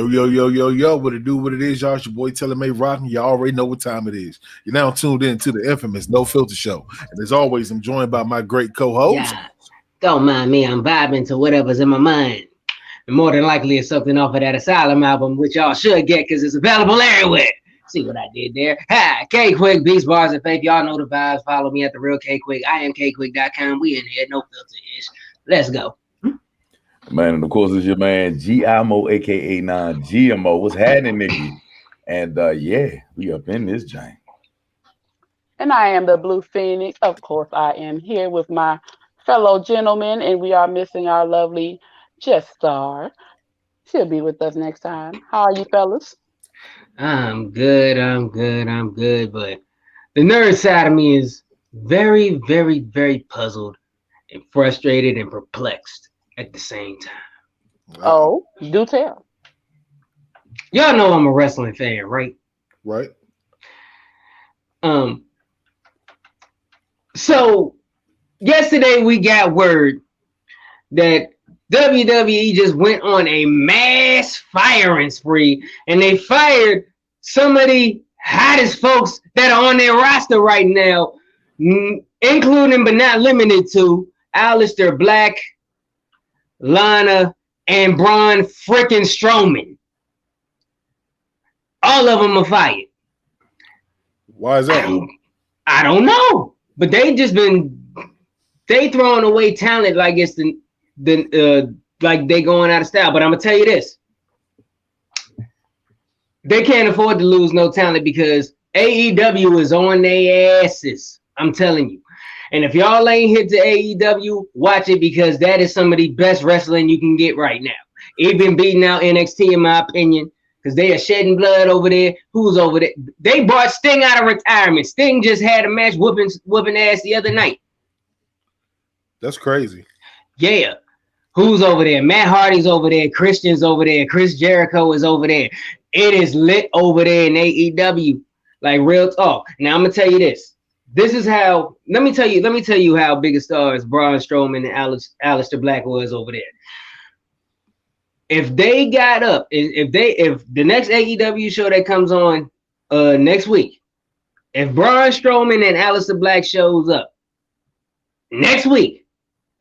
Yo, yo, yo, yo, yo, what it do, what it is, y'all. It's your boy Telling May Rockin'. Y'all already know what time it is. You're now tuned in to the infamous No Filter Show. And as always, I'm joined by my great co-host. Yeah, don't mind me. I'm vibing to whatever's in my mind. And more than likely, it's something off of that Asylum album, which y'all should get because it's available everywhere. See what I did there? Hi, K Quick, Beats, Bars, and Faith. Y'all know the vibes. Follow me at the real K Quick. I am KQuick.com. We in here, no filter ish. Let's go. Man, and of course, it's your man GMO, aka Non-GMO. What's happening, nigga? And yeah, we up in this giant. And I am the Blue Phoenix. Of course, I am here with my fellow gentlemen, and we are missing our lovely Just Star. She'll be with us next time. How are you, fellas? I'm good. But the nerd side of me is very, very, very puzzled and frustrated and perplexed at the same time. Oh, do tell. Y'all know I'm a wrestling fan, right? Right. So yesterday we got word that WWE just went on a mass firing spree, and they fired some of the hottest folks that are on their roster right now, including but not limited to Aleister Black, Lana, and Braun freaking Strowman. All of them are fired. Why is that? I don't know, but they throwing away talent like it's like they going out of style. But I'm gonna tell you this: they can't afford to lose no talent because AEW is on their asses. I'm telling you. And if y'all ain't hit to AEW, watch it because that is some of the best wrestling you can get right now. Even beating out NXT, in my opinion, because they are shedding blood over there. Who's over there? They brought Sting out of retirement. Sting just had a match whooping ass the other night. That's crazy. Yeah. Who's over there? Matt Hardy's over there. Christian's over there. Chris Jericho is over there. It is lit over there in AEW. Like real talk. Now I'm gonna tell you this. This is how. Let me tell you how big a stars Braun Strowman and Aleister Black was over there. If they got up, if the next AEW show that comes on next week, if Braun Strowman and Aleister Black shows up next week,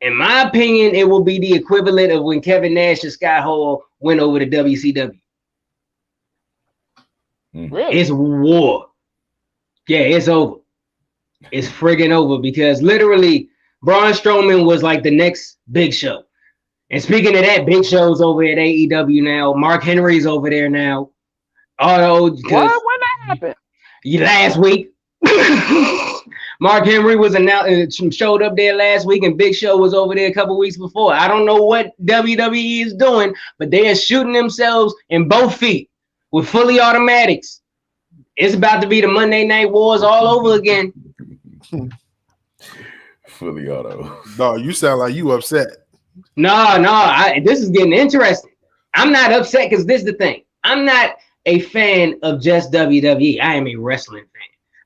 in my opinion, it will be the equivalent of when Kevin Nash and Scott Hall went over to WCW. Really? It's war. Yeah, it's over. It's friggin' over because literally Braun Strowman was like the next big show. And speaking of that, Big Show's over at AEW now. Mark Henry's over there now. What? When that happened? Last week. Mark Henry was showed up there last week, and Big Show was over there a couple weeks before. I don't know what WWE is doing, but they are shooting themselves in both feet with fully automatics. It's about to be the Monday Night Wars all over again. Fully auto. No, you sound like you upset. No, this is getting interesting. I'm not upset because this is the thing. I'm not a fan of just WWE. I am a wrestling fan.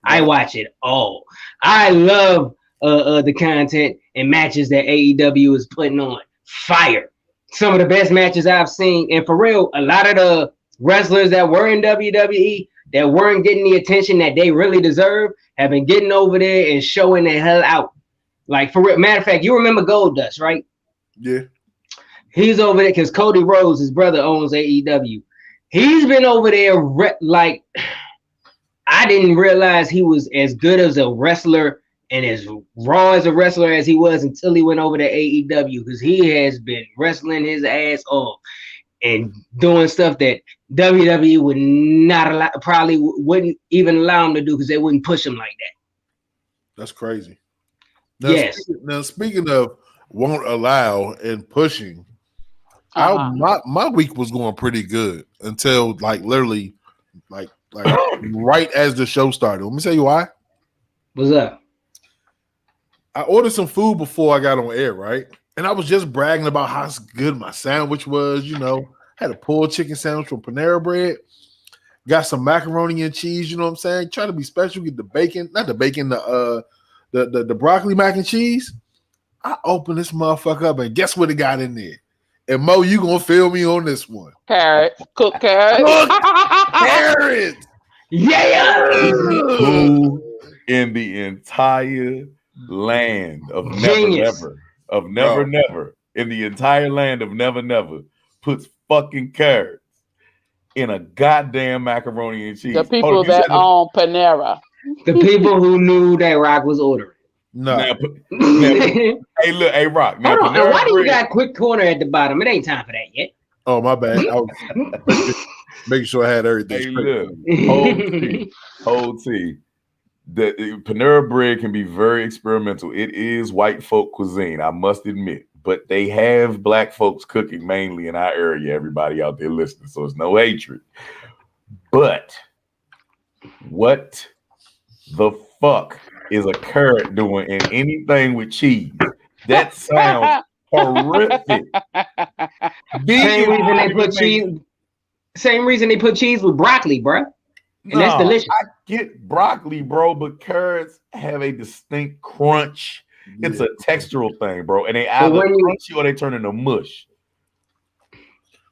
I watch it all. I love the content and matches that AEW is putting on. Fire. Some of the best matches I've seen. And for real, a lot of the wrestlers that were in WWE that weren't getting the attention that they really deserve have been getting over there and showing the hell out. Like, for real. Matter of fact, you remember Goldust, right? Yeah. He's over there because Cody Rhodes, his brother, owns AEW. He's been over there like... I didn't realize he was as good as a wrestler and as raw as a wrestler as he was until he went over to AEW because he has been wrestling his ass off and doing stuff that WWE would not allow, probably wouldn't even allow him to do because they wouldn't push him like that. That's crazy. Now, Yes. Speaking of won't allow and pushing, my week was going pretty good until like literally like right as the show started. Let me tell you why. What's up? I ordered some food before I got on air, right? And I was just bragging about how good my sandwich was. You know, had a pulled chicken sandwich from Panera Bread. Got some macaroni and cheese. You know what I'm saying? Try to be special. Get the bacon, not the bacon, the broccoli mac and cheese. I opened this motherfucker up, and guess what it got in there? And Mo, you gonna feel me on this one. Carrots, cooked carrots. Carrots. Yeah. Who in the entire land of Genius. never, in the entire land of never puts fucking carrots in a goddamn macaroni and cheese? The people that own Panera. The people who knew that Rock was ordering. No. Hey, look, hey, Rock. Now, Hold on. And why do you got quick corner at the bottom? It ain't time for that yet. Oh, my bad. I was making sure I had everything. Hey, look, whole tea. The Panera Bread can be very experimental. It is white folk cuisine, I must admit, but they have black folks cooking mainly in our area. Everybody out there listening, so it's no hatred. But what the fuck is a carrot doing in anything with cheese? That sounds horrific. Same reason they put cheese with broccoli, bro. And that's delicious. I get broccoli, bro, but carrots have a distinct crunch. It's a textural thing, bro. And they either crunchy or they turn into mush.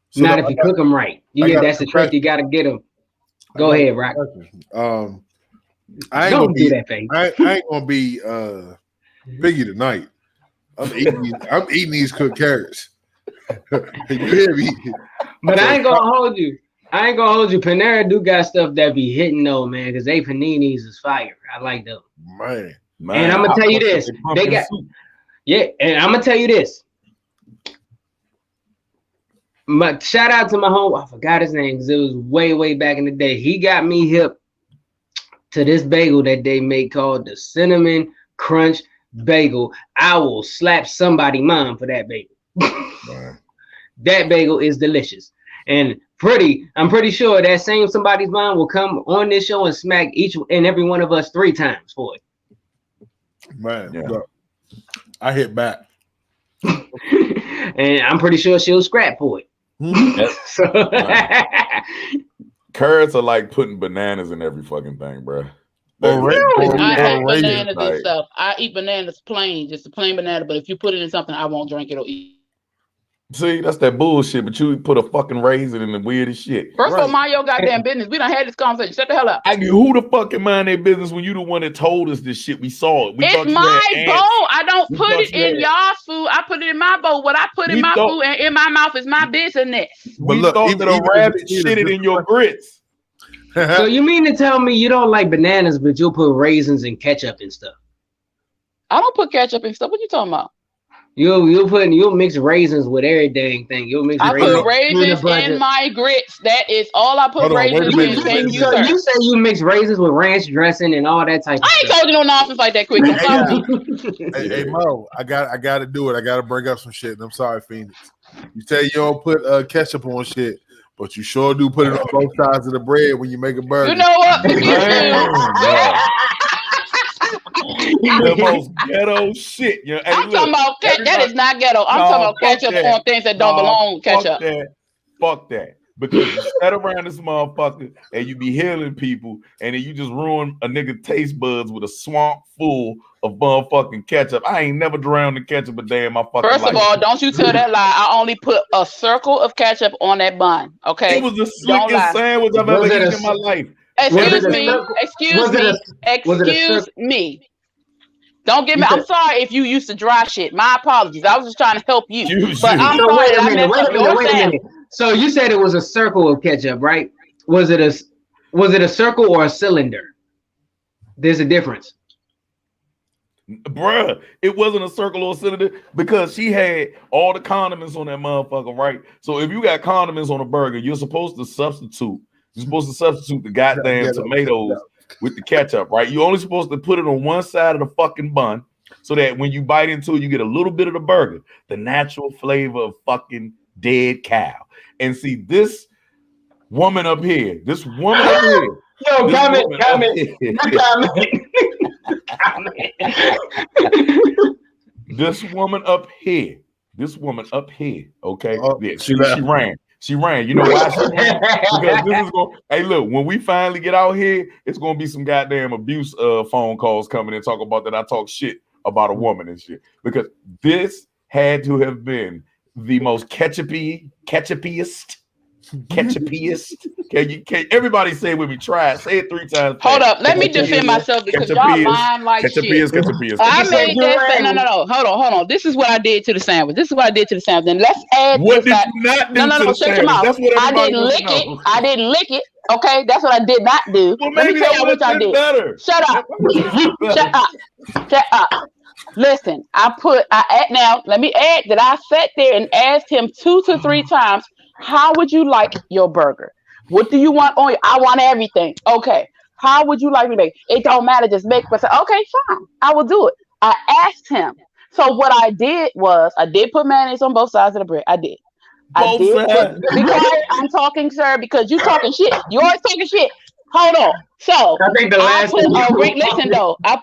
So not if you cook them right. That's the trick. You got to get them. Go ahead, Rock. I ain't Don't gonna do that, baby. I ain't gonna be piggy tonight. I'm eating these cooked carrots. You hear me? But I ain't gonna hold you. Panera do got stuff that be hitting though, man, because they paninis is fire. I like them. Man. And I'm gonna tell you this. They got and I'm gonna tell you this. Shout out to my home. I forgot his name because it was way back in the day. He got me hip to this bagel that they make called the Cinnamon Crunch Bagel. I will slap somebody mom for that bagel. That bagel is delicious. And I'm pretty sure that same somebody's mom will come on this show and smack each and every one of us 3 times for it. Man, look, I hit back. And I'm pretty sure she'll scrap for it. Carrots are like putting bananas in every fucking thing, bro. I hate bananas and stuff. I eat bananas plain, just a plain banana. But if you put it in something, I won't drink it or eat. See, that's that bullshit. But you put a fucking raisin in the weirdest shit. First of all, mind your goddamn business. We done had this conversation. Shut the hell up. Who the fuck can mind their business when you the one that told us this shit? We saw it. It's my bowl. I don't put it in y'all's food. I put it in my bowl. What I put in my food and in my mouth is my business. But look, even a rabbit shitted in your grits. So you mean to tell me you don't like bananas, but you'll put raisins and ketchup and stuff? I don't put ketchup and stuff. What you talking about? You'll mix raisins with everything. You'll mix. I put raisins in my grits. That is all I put raisins in. Thank you, sir. You say you mix raisins with ranch dressing and all that type of I ain't told you no nonsense like that, quick. Hey, Mo, I got to do it. I got to bring up some shit. I'm sorry, Phoenix. You say you don't put ketchup on shit, but you sure do put it on both sides of the bread when you make a burger. You know what? The most ghetto shit. You know, I'm talking about that is not ghetto. I'm talking about ketchup on things that don't belong with ketchup. Fuck that. Because you sat around this motherfucker and you be healing people, and then you just ruin a nigga taste buds with a swamp full of motherfucking ketchup. I ain't never drowned in ketchup a day in my fucking life. First of all, don't you tell that lie. I only put a circle of ketchup on that bun. Okay. It was the slickest sandwich I've ever eaten in my life. Excuse me. Don't get me. I'm sorry if you used to dry shit. My apologies. I was just trying to help you. But I'm sorry. Wait a minute. So you said it was a circle of ketchup, right? Was it a circle or a cylinder? There's a difference. Bruh, it wasn't a circle or a cylinder because she had all the condiments on that motherfucker, right? So if you got condiments on a burger, you're supposed to substitute. You're supposed to substitute the goddamn tomatoes with the ketchup, right? You're only supposed to put it on one side of the fucking bun so that when you bite into it, you get a little bit of the burger, the natural flavor of fucking dead cow. And see, this woman up here, This woman up here, okay? Yeah, she ran. She ran. You know why she ran? Because this is going. Hey, look, when we finally get out here, it's going to be some goddamn abuse phone calls coming and talk about that I talk shit about a woman and shit. Because this had to have been the most ketchupiest. Can everybody say it with me? Try it. Say it 3 times. Hold up. Let me defend myself because y'all lying like shit. Ketchupiest. I made that. No. Hold on. This is what I did to the sandwich. Then let's add. What did you not do to the sandwich? That's what I didn't lick it. I didn't lick it. Okay, that's what I did not do. Well, Let me tell you what I did. Better. Shut up. Listen, now let me add that I sat there and asked him 2 to 3 times, how would you like your burger? What do you want on it? I want everything. Okay. How would you like me to make? It don't matter, just make it. Okay, fine. I will do it. I asked him. So what I did was I did put mayonnaise on both sides of the bread. I did. Because I'm talking, sir, because you talking shit. You always talking shit. Hold on. So I think the last I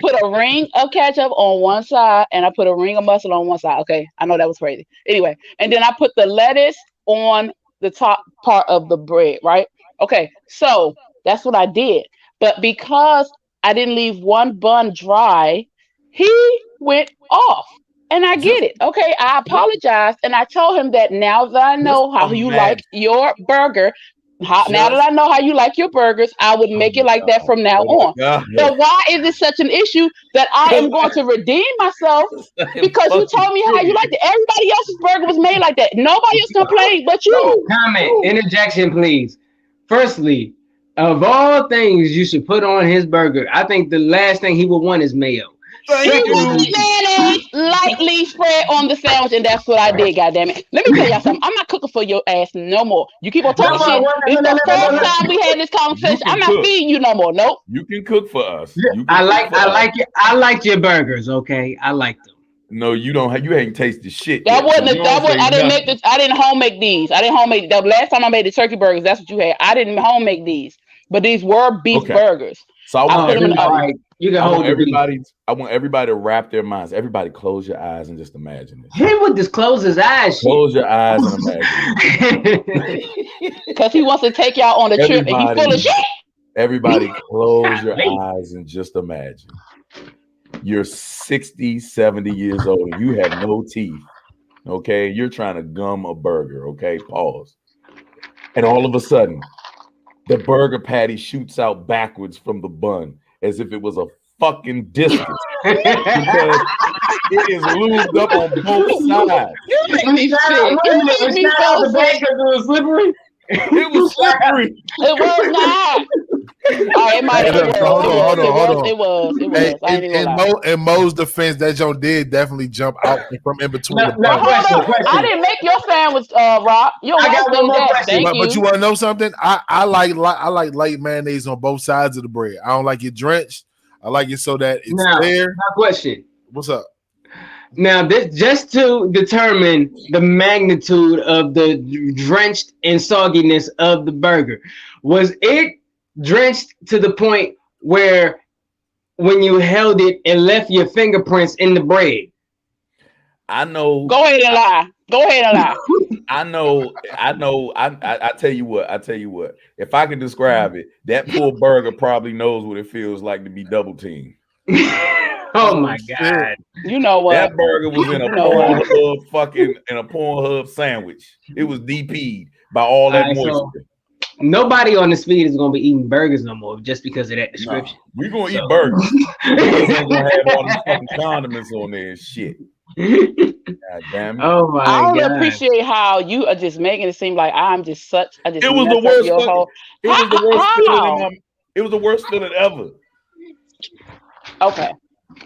put a ring of ketchup on one side and I put a ring of mustard on one side. Okay. I know that was crazy. Anyway, and then I put the lettuce on the top part of the bread, right? Okay. So that's what I did. But because I didn't leave one bun dry, he went off. And I get it. Okay. I apologize. And I told him that now that I know how you like your burger, now that I know how you like your burgers, I would make it like that from now on. So why is it such an issue that I am going to redeem myself because you told me how you liked it? Everybody else's burger was made like that. Nobody else complained but you. Comment, interjection, please. Firstly, of all things you should put on his burger, I think the last thing he would want is mayo. He wanted mayonnaise lightly spread on the sandwich, and that's what I did. Goddamn it! Let me tell y'all something. I'm not cooking for your ass no more. You keep on talking shit. This is the first time we had this conversation. I'm not feeding you no more. Nope. You can cook for us. I like your burgers. Okay, I like them. No, you don't. You ain't tasted shit. I didn't home make these. The last time I made the turkey burgers, that's what you had. I didn't home make these, but these were beef burgers. So I want everybody. I want everybody to wrap their minds. Everybody, close your eyes and just imagine it. He would just close his eyes. Close your eyes and imagine. Because he wants to take y'all on a trip, and he's full of shit. Everybody, close your eyes and just imagine. You're 60, 70 years old. And you have no teeth. Okay, you're trying to gum a burger. Okay, pause. And all of a sudden, the burger patty shoots out backwards from the bun as if it was a fucking discus. Because it is lubed up on both sides. You make me sick. You make me so sick. It was slippery. It was slippery. It was not. Oh, it might have been. Hold on. It was. In Mo's defense, that Joe did definitely jump out from in between. Question. I didn't make your sandwich, Rob. You don't have to do that. Thank you. But you want to know something? I like light mayonnaise on both sides of the bread. I don't like it drenched. I like it so that it's there. My question. What's up? Now, this just to determine the magnitude of the drenched and sogginess of the burger, was it drenched to the point where when you held it, it left your fingerprints in the bread? I know. Go ahead and lie. I know. I tell you what. If I can describe it, that poor burger probably knows what it feels like to be double teamed. Oh my God! You know what? That burger was in a Pornhub sandwich. It was DP'd by all that moisture. So nobody on this feed is gonna be eating burgers no more just because of that description. We're gonna eat burgers. We're gonna have all these fucking condiments on there and shit. God damn it. Oh my God. I God. Appreciate how you are just making it seem like I'm just such. It was the worst. It was the worst feeling ever. Okay.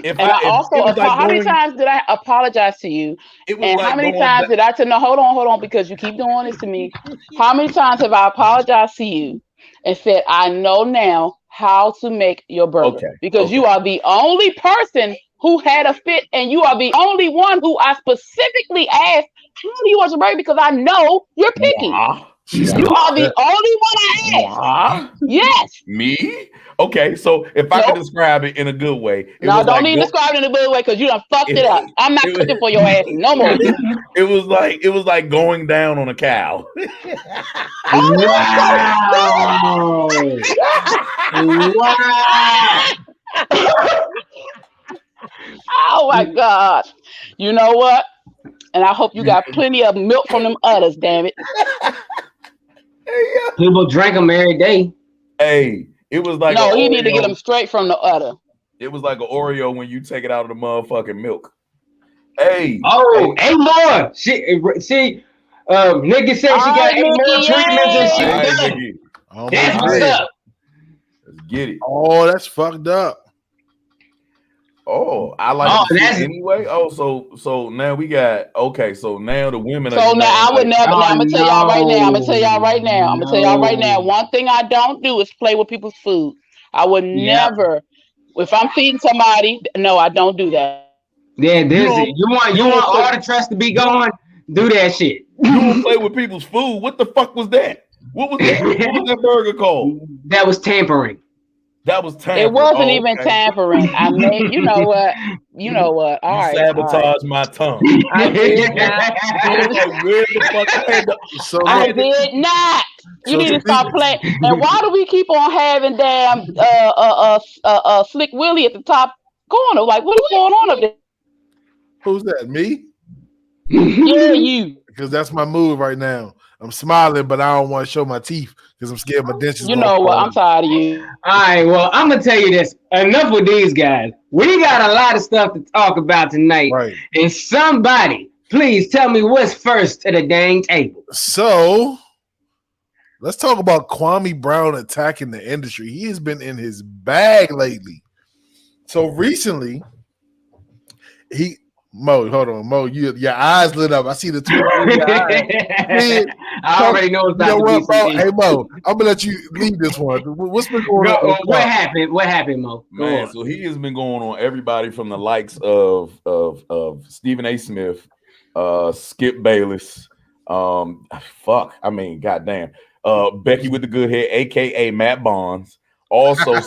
How many times did I apologize to you? And how many times did I tell no, hold on, because you keep doing this to me. How many times have I apologized to you and said, I know now how to make your burger? Because you are the only person who had a fit, and you are the only one who I specifically asked, how do you want your burger? Because I know you're picky. You are the only one I asked. Yes. Me? Okay, so if I can describe it in a good way. No, don't need to describe it in a good way because you done fucked it up. I'm not cooking for your ass no more. It was like going down on a cow. Wow. Oh my God. You know what? And I hope you got plenty of milk from them udders, damn it. People drink them every day. Hey, it was like No, a you need to get Oreo. them straight from the udder. It was like an Oreo when you take it out of the motherfucking milk. Hey. Oh, 8 more. See, Nikki said she got 8 more Nikki, treatments and shit. All right, done. Nikki, Oh, That's my what's God. up. let's get it. Oh, that's fucked up. Oh, I like Oh, to see that's- it anyway. Oh, so now we got so now the women are So now I would like, never. Now I'm gonna tell y'all right now. I'm gonna tell y'all no. right now. I'm gonna tell y'all right now. No. One thing I don't do is play with people's food. I would Yeah. never. If I'm feeding somebody, no, I don't do that. Yeah, this You is, you want all the trust to be going? Do that shit. you don't play with people's food. What the fuck was that? What was that? What was that burger called? That was tampering. That was tampering. It wasn't Oh, even okay. tampering. I made. You know what? You know what? All You right. sabotage my tongue. I did not. I was like, where the fuck I had to- So I look, did not. You So need to speak- stop playing. And why do we keep on having damn Slick Willie at the top corner? Like, what is going on up there? who's that? Me? Yeah, you. Because that's my move right now. I'm smiling, but I don't want to show my teeth because I'm scared my dentures. You gonna know what? fall I'm tired of you. All right, well, I'm gonna tell you this. Enough with these guys. We got a lot of stuff to talk about tonight. Right. And somebody, please tell me what's first to the dang table. So let's talk about Kwame Brown attacking the industry. He has been in his bag lately. So recently, Mo, hold on, Mo, your eyes lit up. I see the tweet. I already know it's You know about what, to Mo? be Hey, Mo, I'm gonna let you lead this one. What's been going on? What happened? What happened, Mo? Go Man, on. so he has been going on everybody from the likes of Stephen A. Smith, Skip Bayless, goddamn, Becky with the good hair, aka Matt Bonds, also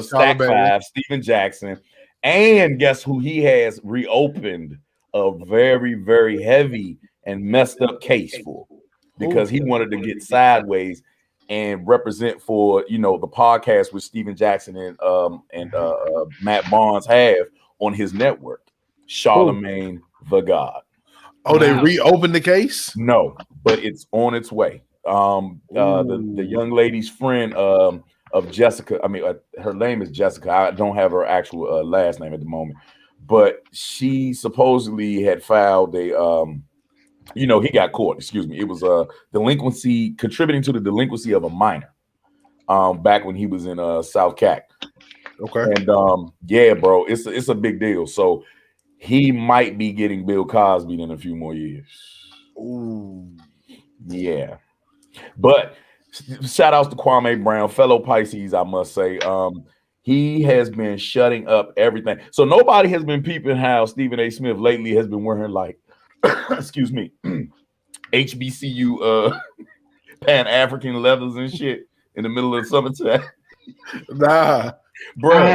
Stack Bailey. 5, Steven Jackson, and guess who he has reopened a very, very heavy and messed up case for because he wanted to get sideways and represent for the podcast which Steven Jackson and Matt Bonds have on his network, Charlemagne the God. Oh, they Wow. reopened the case? No, but it's on its way. The young lady's friend of Jessica, her name is Jessica. I don't have her actual last name at the moment, but she supposedly had filed a he got caught. Excuse me. It was a delinquency, contributing to the delinquency of a minor. Back when he was in South Cac. Okay. And yeah, bro, it's a big deal. So he might be getting Bill Cosby in a few more years. Ooh. Yeah. But shout outs to Kwame Brown, fellow Pisces, I must say. He has been shutting up everything. So nobody has been peeping how Stephen A. Smith lately has been wearing like excuse me, HBCU Pan-African leathers and shit in the middle of the summertime. Nah. Bro, I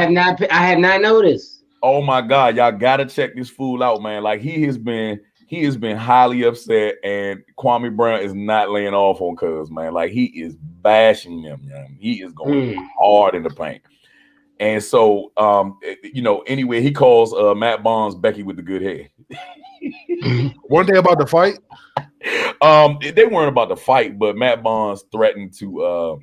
have not noticed. oh my God, y'all gotta check this fool out, man. Like he has been highly upset, and Kwame Brown is not laying off on Cuz, man. Like he is bashing them, man. He is going hard in the paint. And so anyway, he calls Matt Bonds Becky with the good hair. One thing about the fight. They weren't about to fight, but Matt Bonds threatened to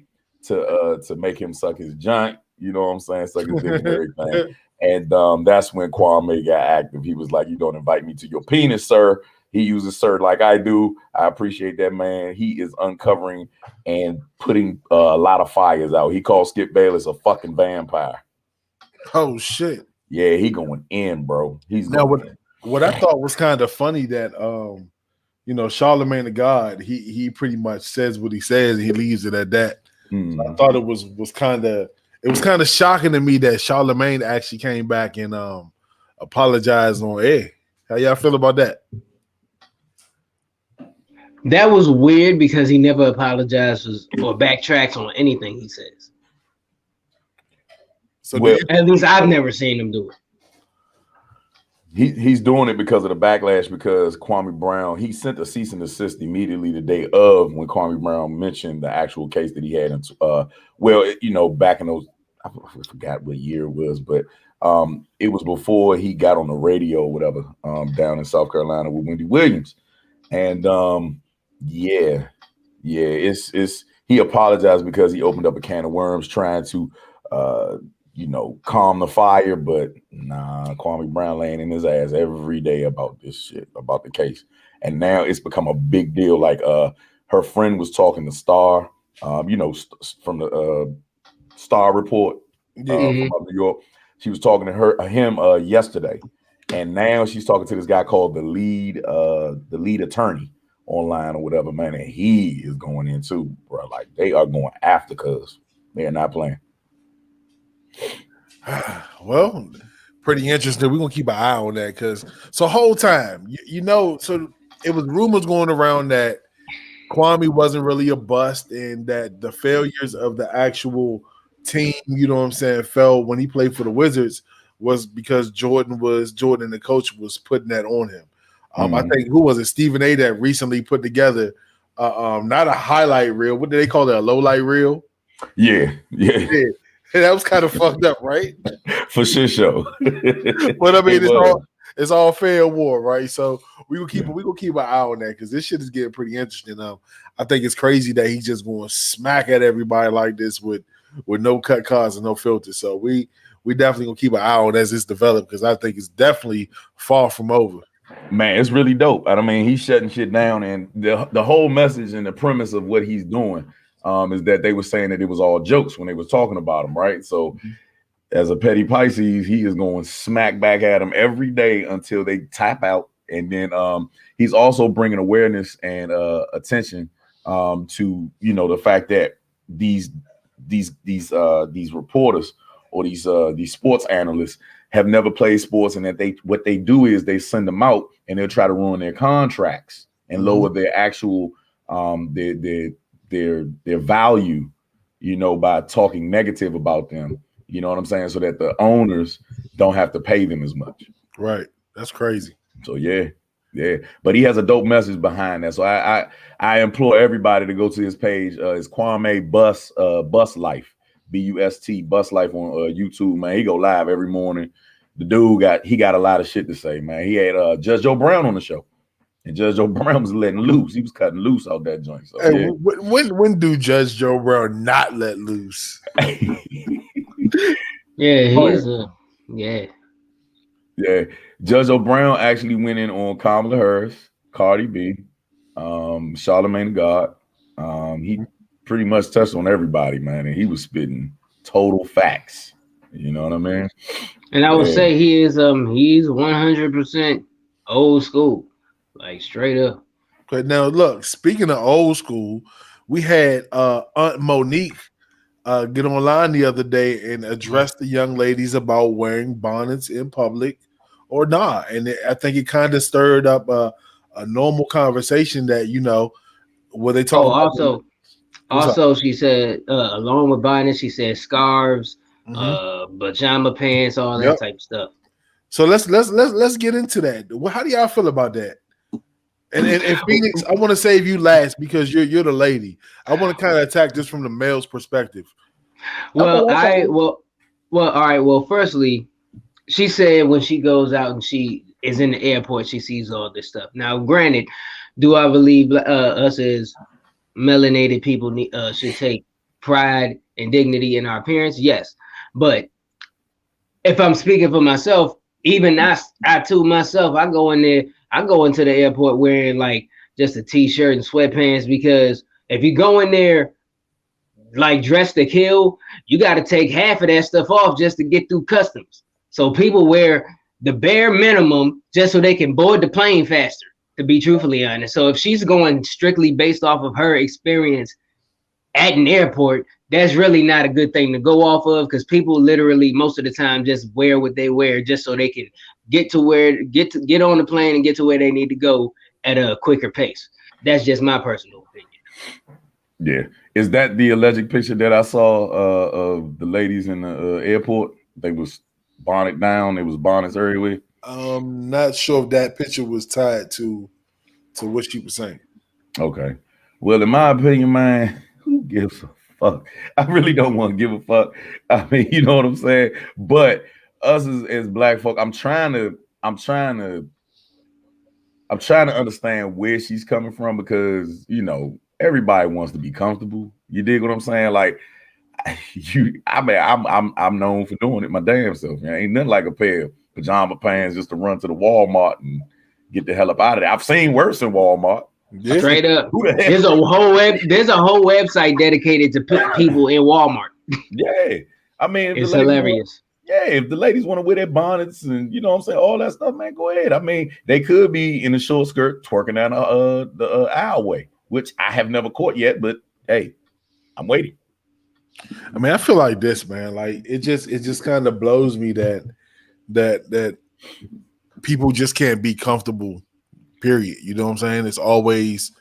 make him suck his junk. You know what I'm saying? Suck his dick and everything. And that's when Kwame got active. He was like, "You don't invite me to your penis, sir." He uses "sir" like I do. I appreciate that, man. He is uncovering and putting a lot of fires out. He called Skip Bayless a fucking vampire. Oh shit. Yeah, he going in, bro. He's Now going in. what I thought was kind of funny that Charlemagne the God, he pretty much says what he says and he leaves it at that. I thought it was kind of shocking to me that Charlemagne actually came back and apologized on air. How y'all feel about that? That was weird because he never apologizes or backtracks on anything he says. So Well, At least I've never seen him do it. He's doing it because of the backlash, because Kwame Brown, he sent a cease and desist immediately the day of when Kwame Brown mentioned the actual case that he had. Back in those I forgot what year it was, but it was before he got on the radio or whatever down in South Carolina with Wendy Williams. And it's he apologized because he opened up a can of worms trying to calm the fire, but nah, Kwame Brown laying in his ass every day about this shit, about the case. And now it's become a big deal. Like her friend was talking to Star, from the Star Report from up New York. She was talking to him yesterday, and now she's talking to this guy called the lead attorney online or whatever, man. And he is going in too, bro. Like they are going after cuz they are not playing. Well, pretty interesting. We're gonna keep an eye on that because so whole time, so it was rumors going around that Kwame wasn't really a bust and that the failures of the actual team, fell when he played for the Wizards was because Jordan, the coach, was putting that on him. I think who was it? Stephen A. that recently put together not a highlight reel. What do they call it? A low light reel? Yeah. That was kind of fucked up, right? For sure. But I mean, it's all fair war, right? So we gonna keep an eye on that because this shit is getting pretty interesting. I think it's crazy that he's just going to smack at everybody like this with no cut cards and no filter. So we definitely gonna keep an eye on as it's developed because I think it's definitely far from over. Man, it's really dope. I mean, he's shutting shit down, and the whole message and the premise of what he's doing is that they were saying that it was all jokes when they was talking about him, right? So as a petty Pisces, he is going smack back at them every day until they tap out. And then he's also bringing awareness and attention to, the fact that these reporters or these sports analysts have never played sports, and that what they do is they send them out and they'll try to ruin their contracts and lower their actual their value, by talking negative about them. You know what I'm saying? So that the owners don't have to pay them as much. Right. That's crazy. So yeah. But he has a dope message behind that. So I implore everybody to go to his page. It's Kwame Bus Life, BUST Bus Life on YouTube. Man, he go live every morning. The dude got a lot of shit to say, man. He had Judge Joe Brown on the show, and Judge Joe Brown was letting loose. He was cutting loose out that joint. So, hey, when do Judge Joe Brown not let loose? Yeah. Judge O'Brown actually went in on Kamala Harris, Cardi B, Charlamagne the God. He pretty much touched on everybody, man, and he was spitting total facts. You know what I mean? And I would say he's 100% old school, like straight up. But now look, speaking of old school, we had Aunt Monique get online the other day and address the young ladies about wearing bonnets in public or not. And I think it kind of stirred up a normal conversation that, where they talk about. Also, she said, along with bonnets, she said scarves, pajama pants, all that type of stuff. So let's get into that. Well, how do y'all feel about that? And Phoenix, I want to save you last because you're the lady. I want to kind of attack this from the male's perspective. Well, all right. Well, firstly, she said when she goes out and she is in the airport, she sees all this stuff. Now, granted, do I believe us as melanated people should take pride and dignity in our appearance? Yes. But if I'm speaking for myself, even I too myself, I go into the airport wearing like just a t-shirt and sweatpants, because if you go in there like dressed to kill, you got to take half of that stuff off just to get through customs. So people wear the bare minimum just so they can board the plane faster, to be truthfully honest. So if she's going strictly based off of her experience at an airport, that's really not a good thing to go off of, because people literally most of the time just wear what they wear just so they can get on the plane and get to where they need to go at a quicker pace. That's just my personal opinion. Yeah. Is that the alleged picture that I saw of the ladies in the airport? They was bonnet down. It was bonnets everywhere. Not sure if that picture was tied to what she was saying. Okay. Well, in my opinion, man, who gives a fuck. I really don't want to give a fuck. I mean, you know what I'm saying? But us as black folk, I'm trying to understand where she's coming from because you know everybody wants to be comfortable. You dig what I'm saying? Like I'm known for doing it my damn self. Man. Ain't nothing like a pair of pajama pants just to run to the Walmart and get the hell up out of there. I've seen worse in Walmart. Yeah. Straight up. There's a whole website dedicated to people in Walmart. Yeah. I mean, it's hilarious. If the ladies want to wear their bonnets and you know what I'm saying, all that stuff, man, go ahead. I mean, they could be in a short skirt twerking down the aisleway, which I have never caught yet, but hey, I'm waiting. I mean, I feel like this, man. Like it just kind of blows me that people just can't be comfortable. Period. You know what I'm saying? It's always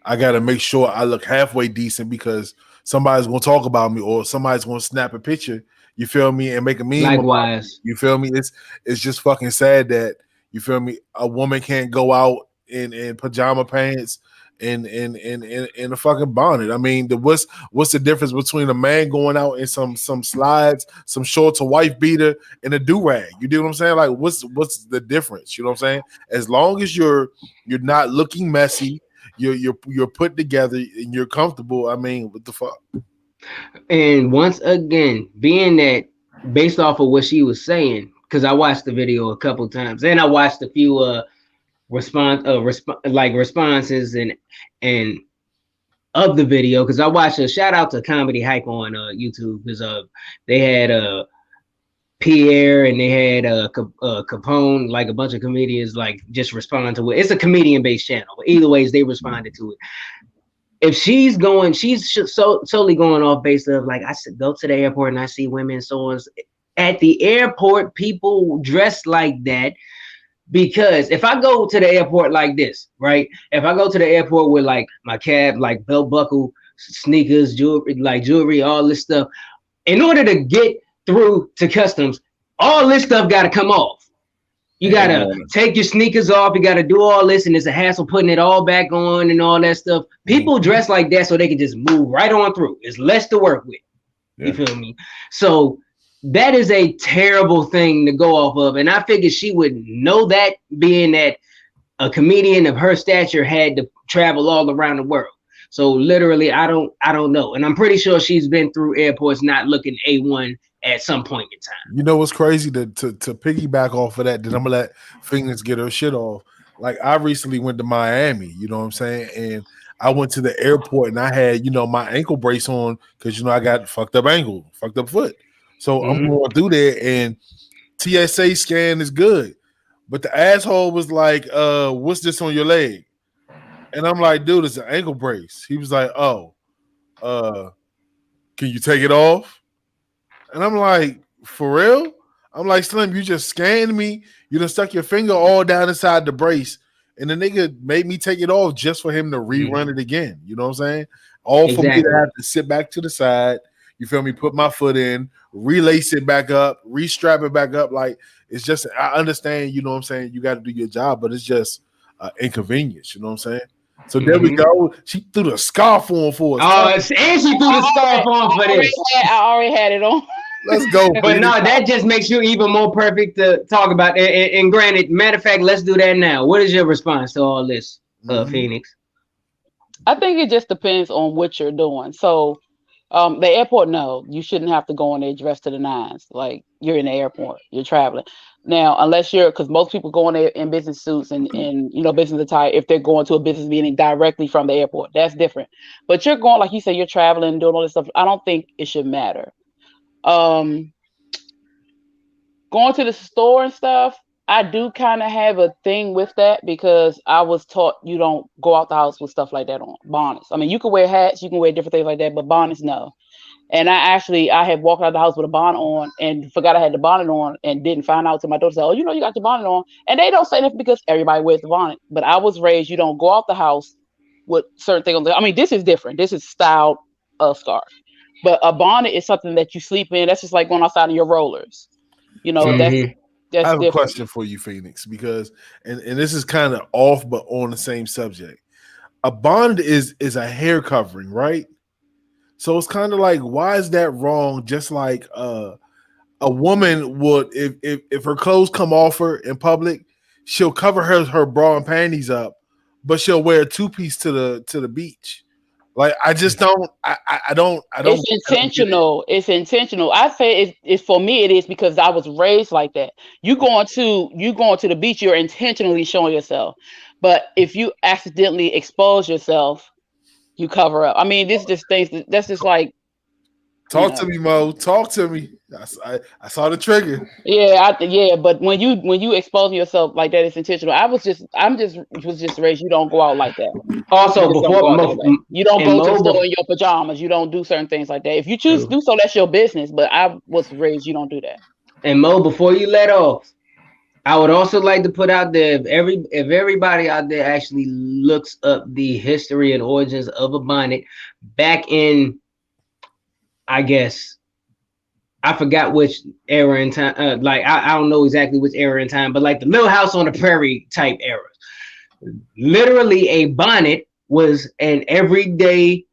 I got to make sure I look halfway decent because somebody's gonna talk about me or somebody's gonna snap a picture. You feel me? And make a meme. Likewise. You feel me? It's just fucking sad that you feel me. A woman can't go out in pajama pants and in a fucking bonnet. I mean, what's the difference between a man going out in some slides, some shorts, a wife beater, and a do-rag? You do what I'm saying? Like, what's the difference? You know what I'm saying? As long as you're not looking messy, you're put together and you're comfortable. I mean, what the fuck? And once again, being that based off of what she was saying, because I watched the video a couple times and I watched a few responses and of the video because I watched a shout out to Comedy Hype on YouTube because they had Pierre and they had Capone, like a bunch of comedians like just respond to it. It's a comedian based channel, but either ways they responded to it. If she's solely going off based of like I go to the airport and I see women so on at the airport, people dress like that. Because if I go to the airport like this, right? If I go to the airport with like my cab, like belt buckle, sneakers, jewelry, all this stuff, in order to get through to customs, all this stuff got to come off. You got to take your sneakers off. You got to do all this. And it's a hassle putting it all back on and all that stuff. People dress like that so they can just move right on through. It's less to work with. Yeah. You feel me? So that is a terrible thing to go off of. And I figured she would know that, being that a comedian of her stature had to travel all around the world. So literally, I don't know. And I'm pretty sure she's been through airports not looking A1 at some point in time. You know what's crazy to piggyback off of that, then I'm gonna let Phoenix get her shit off. Like I recently went to Miami, you know what I'm saying? And I went to the airport and I had, my ankle brace on because I got fucked up foot. So I'm going through there and TSA scan is good. But the asshole was like, what's this on your leg? And I'm like, dude, it's an ankle brace. He was like, oh, can you take it off? And I'm like, for real? I'm like, Slim, you just scanned me. You done stuck your finger all down inside the brace. And the nigga made me take it off just for him to rerun it again. You know what I'm saying? All for me to have to sit back to the side. You feel me? Put my foot in, relace it back up, re-strap it back up. Like, it's just, I understand, you know what I'm saying? You got to do your job, but it's just inconvenience. You know what I'm saying? So there we go. She threw the scarf on for us. Oh, and she threw the scarf on for this. I already had it on. Let's go. But no, that just makes you even more perfect to talk about. And granted, matter of fact, let's do that now. What is your response to all this, Phoenix? I think it just depends on what you're doing. So the airport, no, you shouldn't have to go in there dressed to the nines. Like, you're in the airport, you're traveling. Now, unless because most people go in there in business suits and business attire if they're going to a business meeting directly from the airport. That's different. But you're going, like you say, you're traveling, doing all this stuff. I don't think it should matter. Going to the store and stuff, I do kind of have a thing with that because I was taught you don't go out the house with stuff like that on. Bonnets. I mean, you can wear hats, you can wear different things like that, but bonnets, no. And I have walked out of the house with a bonnet on and forgot I had the bonnet on and didn't find out till my daughter said, oh, you got your bonnet on. And they don't say that because everybody wears the bonnet. But I was raised, you don't go out the house with certain things. I mean, this is different. This is styled scarf. But a bonnet is something that you sleep in. That's just like going outside in your rollers. That's I have different. a question for you, Phoenix, because and this is kind of off, but on the same subject. A bonnet is a hair covering, right? So it's kind of like, why is that wrong? Just like a woman would, if her clothes come off her in public, she'll cover her bra and panties up, but she'll wear a 2-piece to the beach. Like I just don't. I don't. It's intentional. It's intentional. I say it's for me. It is because I was raised like that. You going to the beach, you're intentionally showing yourself. But if you accidentally expose yourself, you cover up. I mean, this just things that's just like. Talk to me, Mo. Talk to me. I saw the trigger. Yeah, but when you expose yourself like that, it's intentional. I'm just raised. You don't go out like that. Also, You don't go to the store in your pajamas. You don't do certain things like that. If you choose to do so, that's your business. But I was raised, you don't do that. And Mo, before you let off, I would also like to put out there if everybody out there actually looks up the history and origins of a bonnet back in, I guess, I forgot which era in time. I don't know exactly which era in time, but like the Little House on the Prairie type era. Literally, a bonnet was an everyday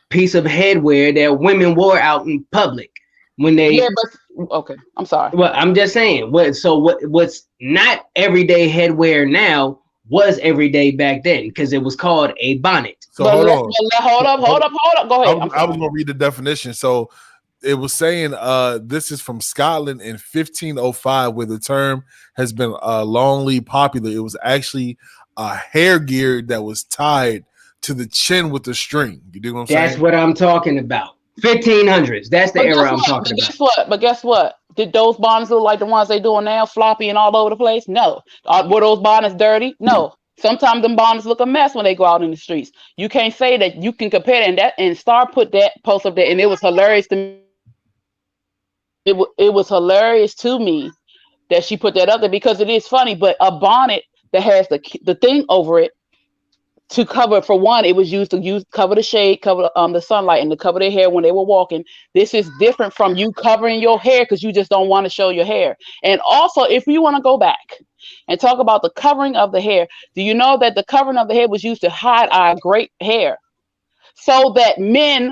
piece of headwear that women wore out in public when they. Yeah, but okay, I'm sorry. Well, I'm just saying. What's not everyday headwear now was everyday back then because it was called a bonnet. So hold up. Go ahead. I was going to read the definition. So it was saying this is from Scotland in 1505, where the term has been longly popular. It was actually a hair gear that was tied to the chin with a string. You do what I'm saying? That's what I'm talking about. 1500s. That's the era I'm talking about. But guess what? Did those bonnets look like the ones they doing now, floppy and all over the place? No. Were those bonnets dirty? No. Sometimes them bonnets look a mess when they go out in the streets. You can't say that you can compare that. And Star put that post up there, and it was hilarious to me. It was hilarious to me that she put that up there because it is funny. But a bonnet that has the thing over it to cover, for one, it was used to cover the shade, cover the sunlight, and to cover their hair when they were walking. This is different from you covering your hair because you just don't want to show your hair. And also, if you want to go back and talk about the covering of the hair, do you know that the covering of the hair was used to hide our great hair so that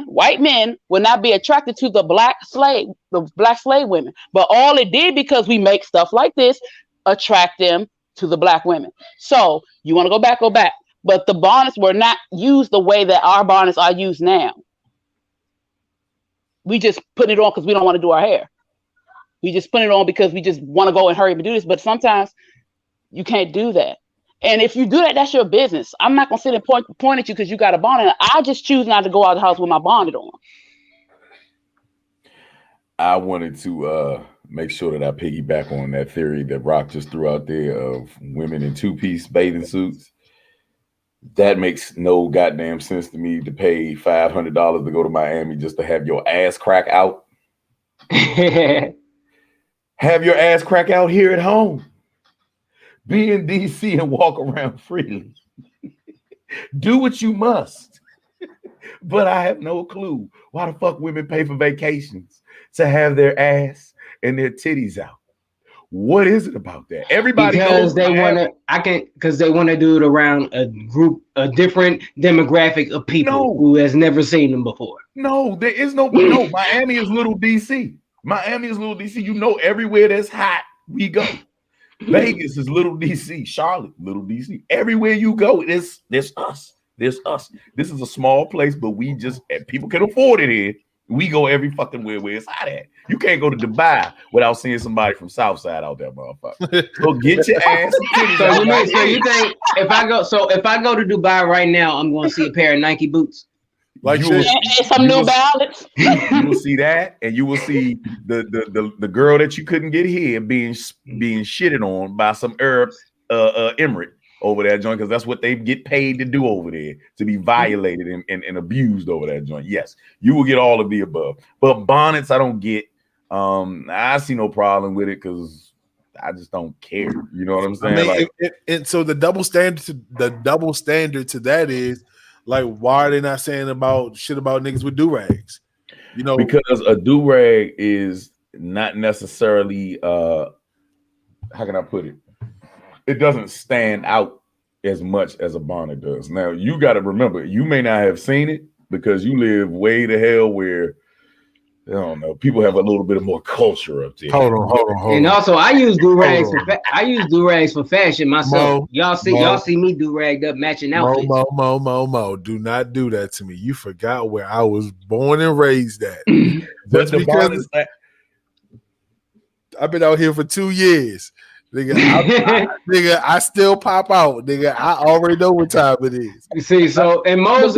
white men, would not be attracted to the black slave women? But all it did, because we make stuff like this, attract them to the black women. So you want to go back. But the bonnets were not used the way that our bonnets are used now. We just put it on because we don't want to do our hair. We just put it on because we just want to go and hurry up and do this. But sometimes you can't do that. And if you do that, that's your business. I'm not going to sit and point at you because you got a bonnet. I just choose not to go out of the house with my bonnet on. I wanted to make sure that I piggyback on that theory that Rock just threw out there of women in 2-piece bathing suits. That makes no goddamn sense to me to pay $500 to go to Miami just to have your ass crack out. Have your ass crack out here at home. Be in DC and walk around freely. Do what you must. But I have no clue why the fuck women pay for vacations to have their ass and their titties out. What is it about that? Everybody because they want to do it around a different demographic of people who has never seen them before. No, there is no. Miami is little DC. Miami is little DC. You know, everywhere that's hot, we go. Vegas is little DC. Charlotte, little DC. Everywhere you go, there's us. There's us. This is a small place, but we just, people can afford it here. We go every fucking where it's hot at. You can't go to Dubai without seeing somebody from Southside out there, motherfucker. So get your ass. So you think if I go to Dubai right now, I'm going to see a pair of Nike boots? Like some New Balance. You will see that, and you will see the girl that you couldn't get here being shitted on by some Arab emirate over that joint, because that's what they get paid to do over there, to be violated and abused over that joint. Yes, you will get all of the above. But bonnets, I don't get. I see no problem with it because I just don't care. You know what I'm saying? I mean, and so the double standard to that is, like, why are they not saying about niggas with do-rags? You know, because a do-rag is not necessarily how can I put it? It doesn't stand out as much as a bonnet does. Now, you got to remember, you may not have seen it, because you live way to hell where I don't know. People have a little bit of more culture up there. Hold on. And also, I use do-rags. I use do-rags for fashion myself. Y'all see me do-ragged up, matching outfits. Mo. Do not do that to me. You forgot where I was born and raised at. Just because I've been out here for 2 years. Nigga, I still pop out. Nigga, I already know what time it is. You see, so in Mo's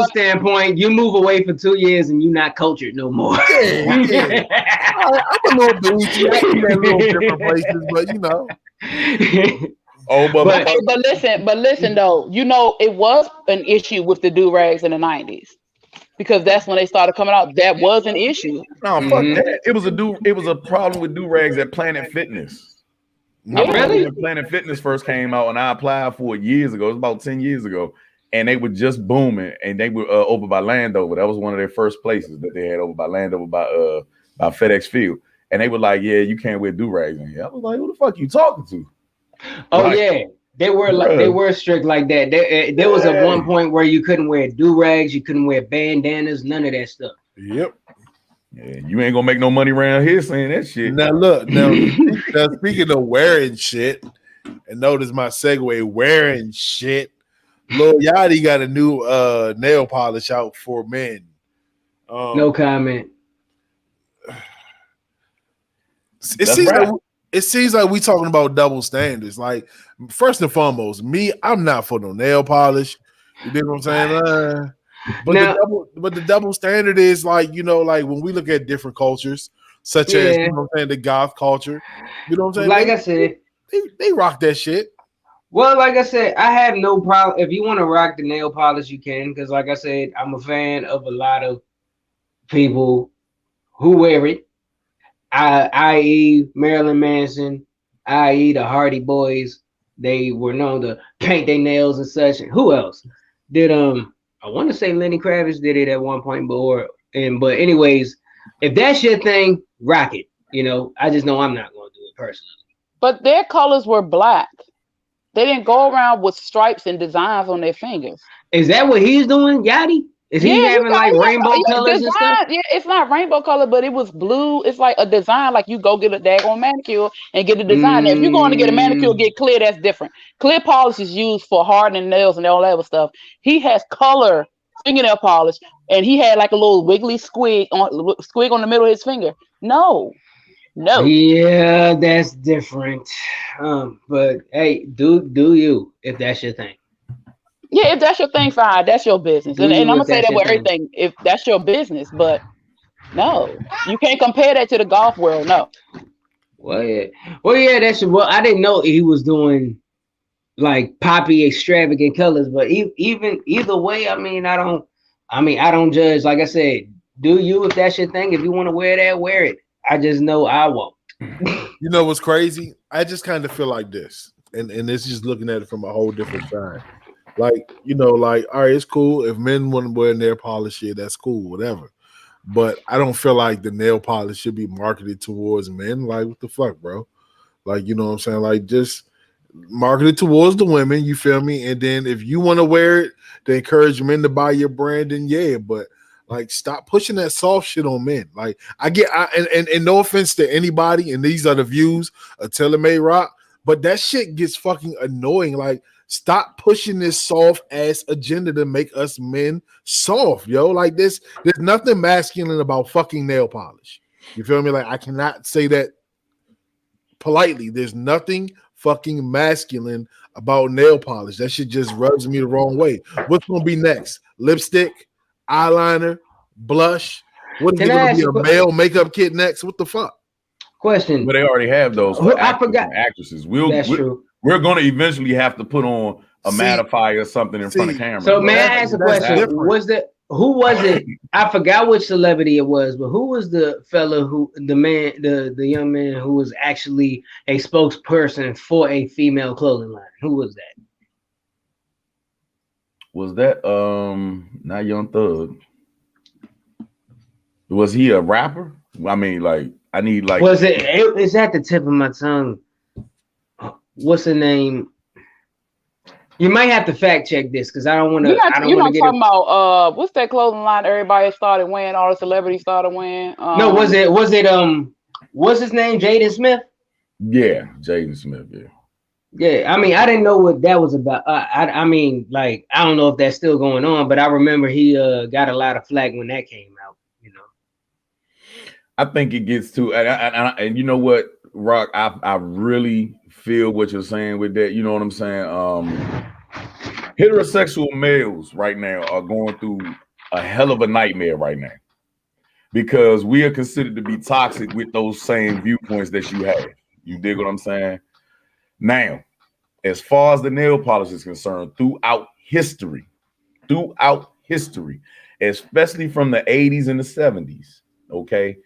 standpoint, you move away for 2 years and you're not cultured no more. Yeah. I'm a little bougie. I eat at little different places, but you know. But listen though, you know, it was an issue with the do-rags in the 90s. Because that's when they started coming out. That was an issue. No, fuck that. It was a problem with do-rags at Planet Fitness. Really? When Planet Fitness first came out, and I applied for it years ago. It was about 10 years ago, and they were just booming. And they were over by Landover. That was one of their first places that they had over by Landover by FedEx Field. And they were like, "Yeah, you can't wear do-rags in here." I was like, "Who the fuck you talking to?" Oh like, yeah, they were strict like that. There was at one point where you couldn't wear do-rags, you couldn't wear bandanas, none of that stuff. Yep. Yeah, you ain't gonna make no money around here saying that shit. Now look, now speaking of wearing shit, and notice my segue, wearing shit. Lil Yachty got a new nail polish out for men. No comment. It seems like we talking about double standards. Like, first and foremost, I'm not for no nail polish. You dig what I'm saying? But the double standard is like, you know, like when we look at different cultures, such as, you know what I'm saying, the goth culture, you know what I'm saying? Like I said, they rock that shit. Well, like I said, I have no problem. If you want to rock the nail polish, you can, because like I said, I'm a fan of a lot of people who wear it. I.e. Marilyn Manson, i.e. the Hardy Boys. They were known to paint their nails and such. And who else did I want to say Lenny Kravitz did it at one point before. But anyways, if that's your thing, rock it. You know, I just know I'm not going to do it personally. But their colors were black. They didn't go around with stripes and designs on their fingers. Is that what he's doing, Yachty? Is he having like rainbow colors and stuff? Yeah, it's not rainbow color, but it was blue. It's like a design, like you go get a daggone manicure and get a design. If you're going to get a manicure, get clear, that's different. Clear polish is used for hardening nails and all that other stuff. He has color fingernail polish, and he had like a little wiggly squig on the middle of his finger. No. Yeah, that's different. But hey, do you if that's your thing. Yeah, if that's your thing, fine. That's your business. And I'm gonna say that with everything. If that's your business, but no, you can't compare that to the golf world. No. Well, yeah, that's well. I didn't know he was doing like poppy, extravagant colors, but either way, I don't judge. Like I said, do you if that's your thing? If you want to wear that, wear it. I just know I won't. You know what's crazy? I just kind of feel like this, and it's just looking at it from a whole different side. Like, you know, like, all right, it's cool. If men want to wear nail polish shit, that's cool, whatever. But I don't feel like the nail polish should be marketed towards men. Like, what the fuck, bro? Like, you know what I'm saying? Like, just market it towards the women, you feel me? And then if you want to wear it to encourage men to buy your brand, then yeah, but like, stop pushing that soft shit on men. Like, and no offense to anybody, and these are the views of TaylorMade Rock, but that shit gets fucking annoying. Like, stop pushing this soft ass agenda to make us men soft, yo. Like, there's nothing masculine about fucking nail polish. You feel me? Like, I cannot say that politely. There's nothing fucking masculine about nail polish. That shit just rubs me the wrong way. What's gonna be next? Lipstick, eyeliner, blush. What is it gonna be? A male makeup kit next? What the fuck? Question. But they already have those. I forgot. Actresses. That's true. We're going to eventually have to put on a mattifier or something in front of camera. So may I ask a question? Who was it? I forgot which celebrity it was, but who was the fella the young man who was actually a spokesperson for a female clothing line? Who was that? Was that not Young Thug? Was he a rapper? I mean, like, I need like. Was it? It's at the tip of my tongue. What's the name? You might have to fact check this because I don't want to. You're I don't not want to get talking about what's that clothing line everybody started wearing, all the celebrities started wearing? No, was it what's his name? Jaden Smith? Yeah, Jaden Smith. Yeah. Yeah, I mean, I didn't know what that was about. I mean, like, I don't know if that's still going on, but I remember he got a lot of flack when that came out. You know, I think it gets to, and you know what, Rock, I really feel what you're saying with that. You know what I'm saying? Heterosexual males right now are going through a hell of a nightmare right now because we are considered to be toxic with those same viewpoints that you have. You dig what I'm saying? Now, as far as the nail polish is concerned, throughout history, especially from the 80s and the 70s, okay,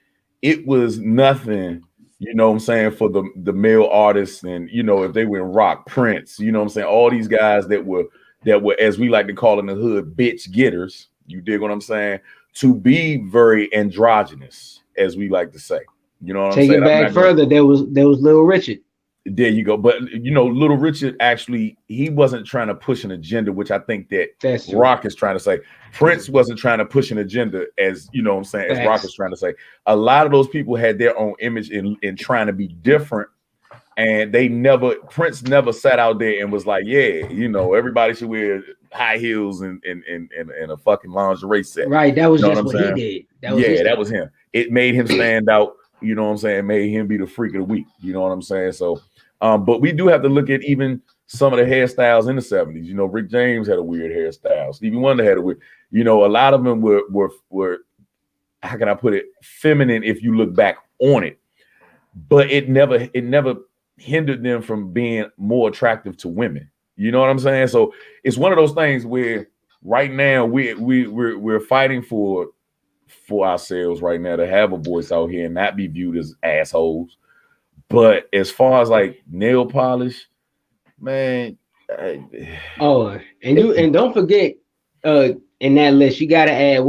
it was nothing, you know what I'm saying, for the male artists. And, you know, if they were in rock, Prince, you know what I'm saying, all these guys that were, as we like to call in the hood, bitch getters, you dig what I'm saying, to be very androgynous, as we like to say. You know what I'm saying? Take it back further. There was Little Richard. There you go. But, you know, Little Richard, actually, he wasn't trying to push an agenda, which I think that's Rock is trying to say. Prince wasn't trying to push an agenda, as, you know what I'm saying, as Rock is trying to say. A lot of those people had their own image in trying to be different. And Prince never sat out there and was like, yeah, you know, everybody should wear high heels and a fucking lingerie set. Right. That was just what he did. That was him. It made him stand out. You know what I'm saying? It made him be the freak of the week. You know what I'm saying? So, but we do have to look at even some of the hairstyles in the 70s. You know, Rick James had a weird hairstyle. Stevie Wonder had a weird, you know, a lot of them were, how can I put it, feminine if you look back on it. But it never hindered them from being more attractive to women. You know what I'm saying? So it's one of those things where right now we're fighting for ourselves right now to have a voice out here and not be viewed as assholes. But as far as like nail polish, man. And don't forget in that list, you gotta add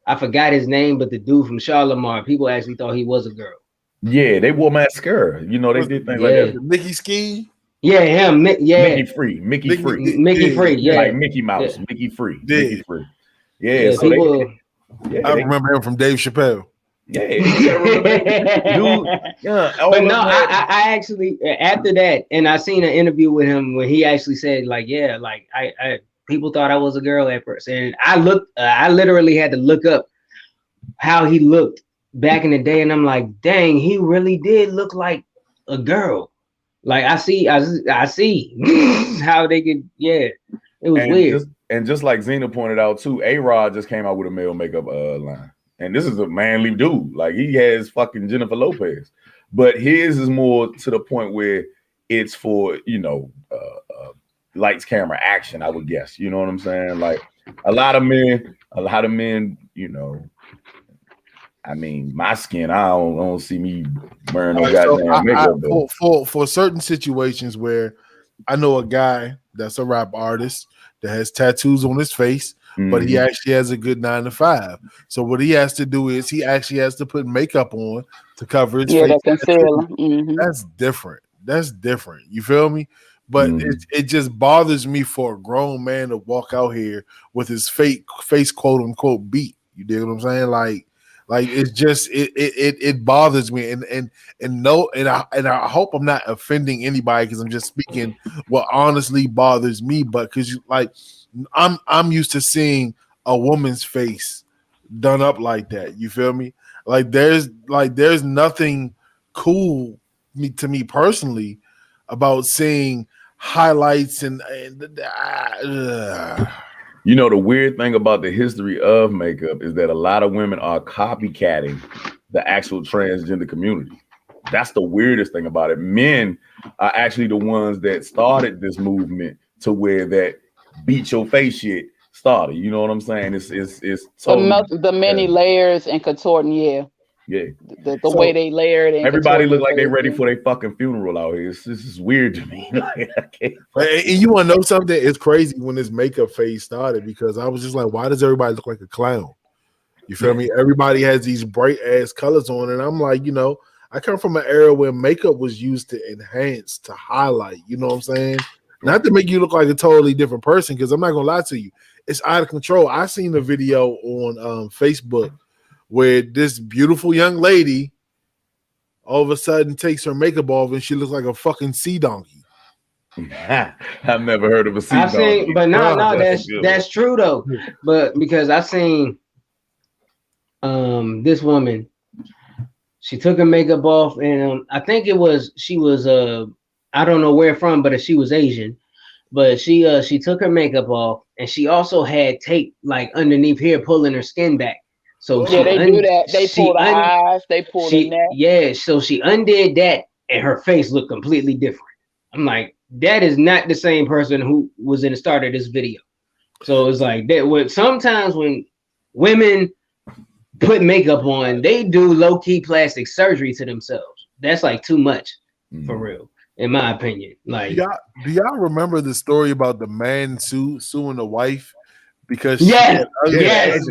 I forgot his name, but the dude from Charlemagne, people actually thought he was a girl. Yeah, they wore mascara. You know, they did things like that. Mickey Ski. Yeah, him. Mickey Free. Mickey Free. Yeah, like Mickey Mouse. Yeah. Mickey Free. Mickey Free. Yeah. So I remember him from Dave Chappelle. Yeah. But no, I actually after that, and I seen an interview with him where he actually said, like, yeah, like I people thought I was a girl at first, and I literally had to look up how he looked back in the day, and I'm like, dang, he really did look like a girl. Like I see how they could, it was weird. Just like Zena pointed out too, A-Rod just came out with a male makeup line. And this is a manly dude. Like he has fucking Jennifer Lopez. But his is more to the point where it's for, you know, lights, camera, action, I would guess. You know what I'm saying? Like a lot of men, you know, I mean, my skin, I don't see me wearing no goddamn makeup. For certain situations where I know a guy that's a rap artist that has tattoos on his face, but he actually has a good 9 to 5. So what he has to do is he actually has to put makeup on to cover his face. That's different. That's different. You feel me? But it just bothers me for a grown man to walk out here with his face quote unquote beat. You dig what I'm saying? Like it's just it bothers me, and I hope I'm not offending anybody because I'm just speaking what honestly bothers me. But because I'm used to seeing a woman's face done up like that. You feel me? Like there's nothing cool to me personally about seeing highlights and You know, the weird thing about the history of makeup is that a lot of women are copycatting the actual transgender community. That's the weirdest thing about it. Men are actually the ones that started this movement to where that beat your face shit started. You know what I'm saying? It's totally, the many layers and contorting, yeah. The way they layered it. Everybody look like they're ready for their fucking funeral out here. This is weird to me. And you want to know something? It's crazy when this makeup phase started because I was just like, why does everybody look like a clown? You feel me? Everybody has these bright ass colors on, and I'm like, you know, I come from an era where makeup was used to enhance, to highlight. You know what I'm saying? Not to make you look like a totally different person, because I'm not gonna lie to you, it's out of control. I seen a video on Facebook where this beautiful young lady all of a sudden takes her makeup off and she looks like a fucking sea donkey. I've never heard of a sea I've donkey. seen, but no, that's true though. But because I've seen this woman, she took her makeup off, and I think she was I don't know where from, but she was Asian. But she took her makeup off, and she also had tape like underneath here pulling her skin back. So yeah, they do that. They pull the eyes, they pull the neck. Yeah, so she undid that, and her face looked completely different. I'm like, that is not the same person who was in the start of this video. So it's like that. Sometimes when women put makeup on, they do low-key plastic surgery to themselves. That's like too much for real, in my opinion. Like, do y'all remember the story about the man suing the wife because Asian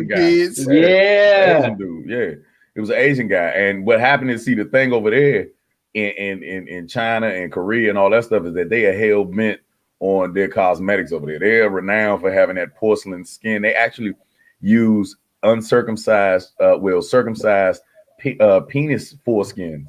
guy. Asian dude, yeah, it was an Asian guy. And what happened is, see, the thing over there in China and Korea and all that stuff is that they are hell bent on their cosmetics over there. They are renowned for having that porcelain skin. They actually use circumcised penis foreskins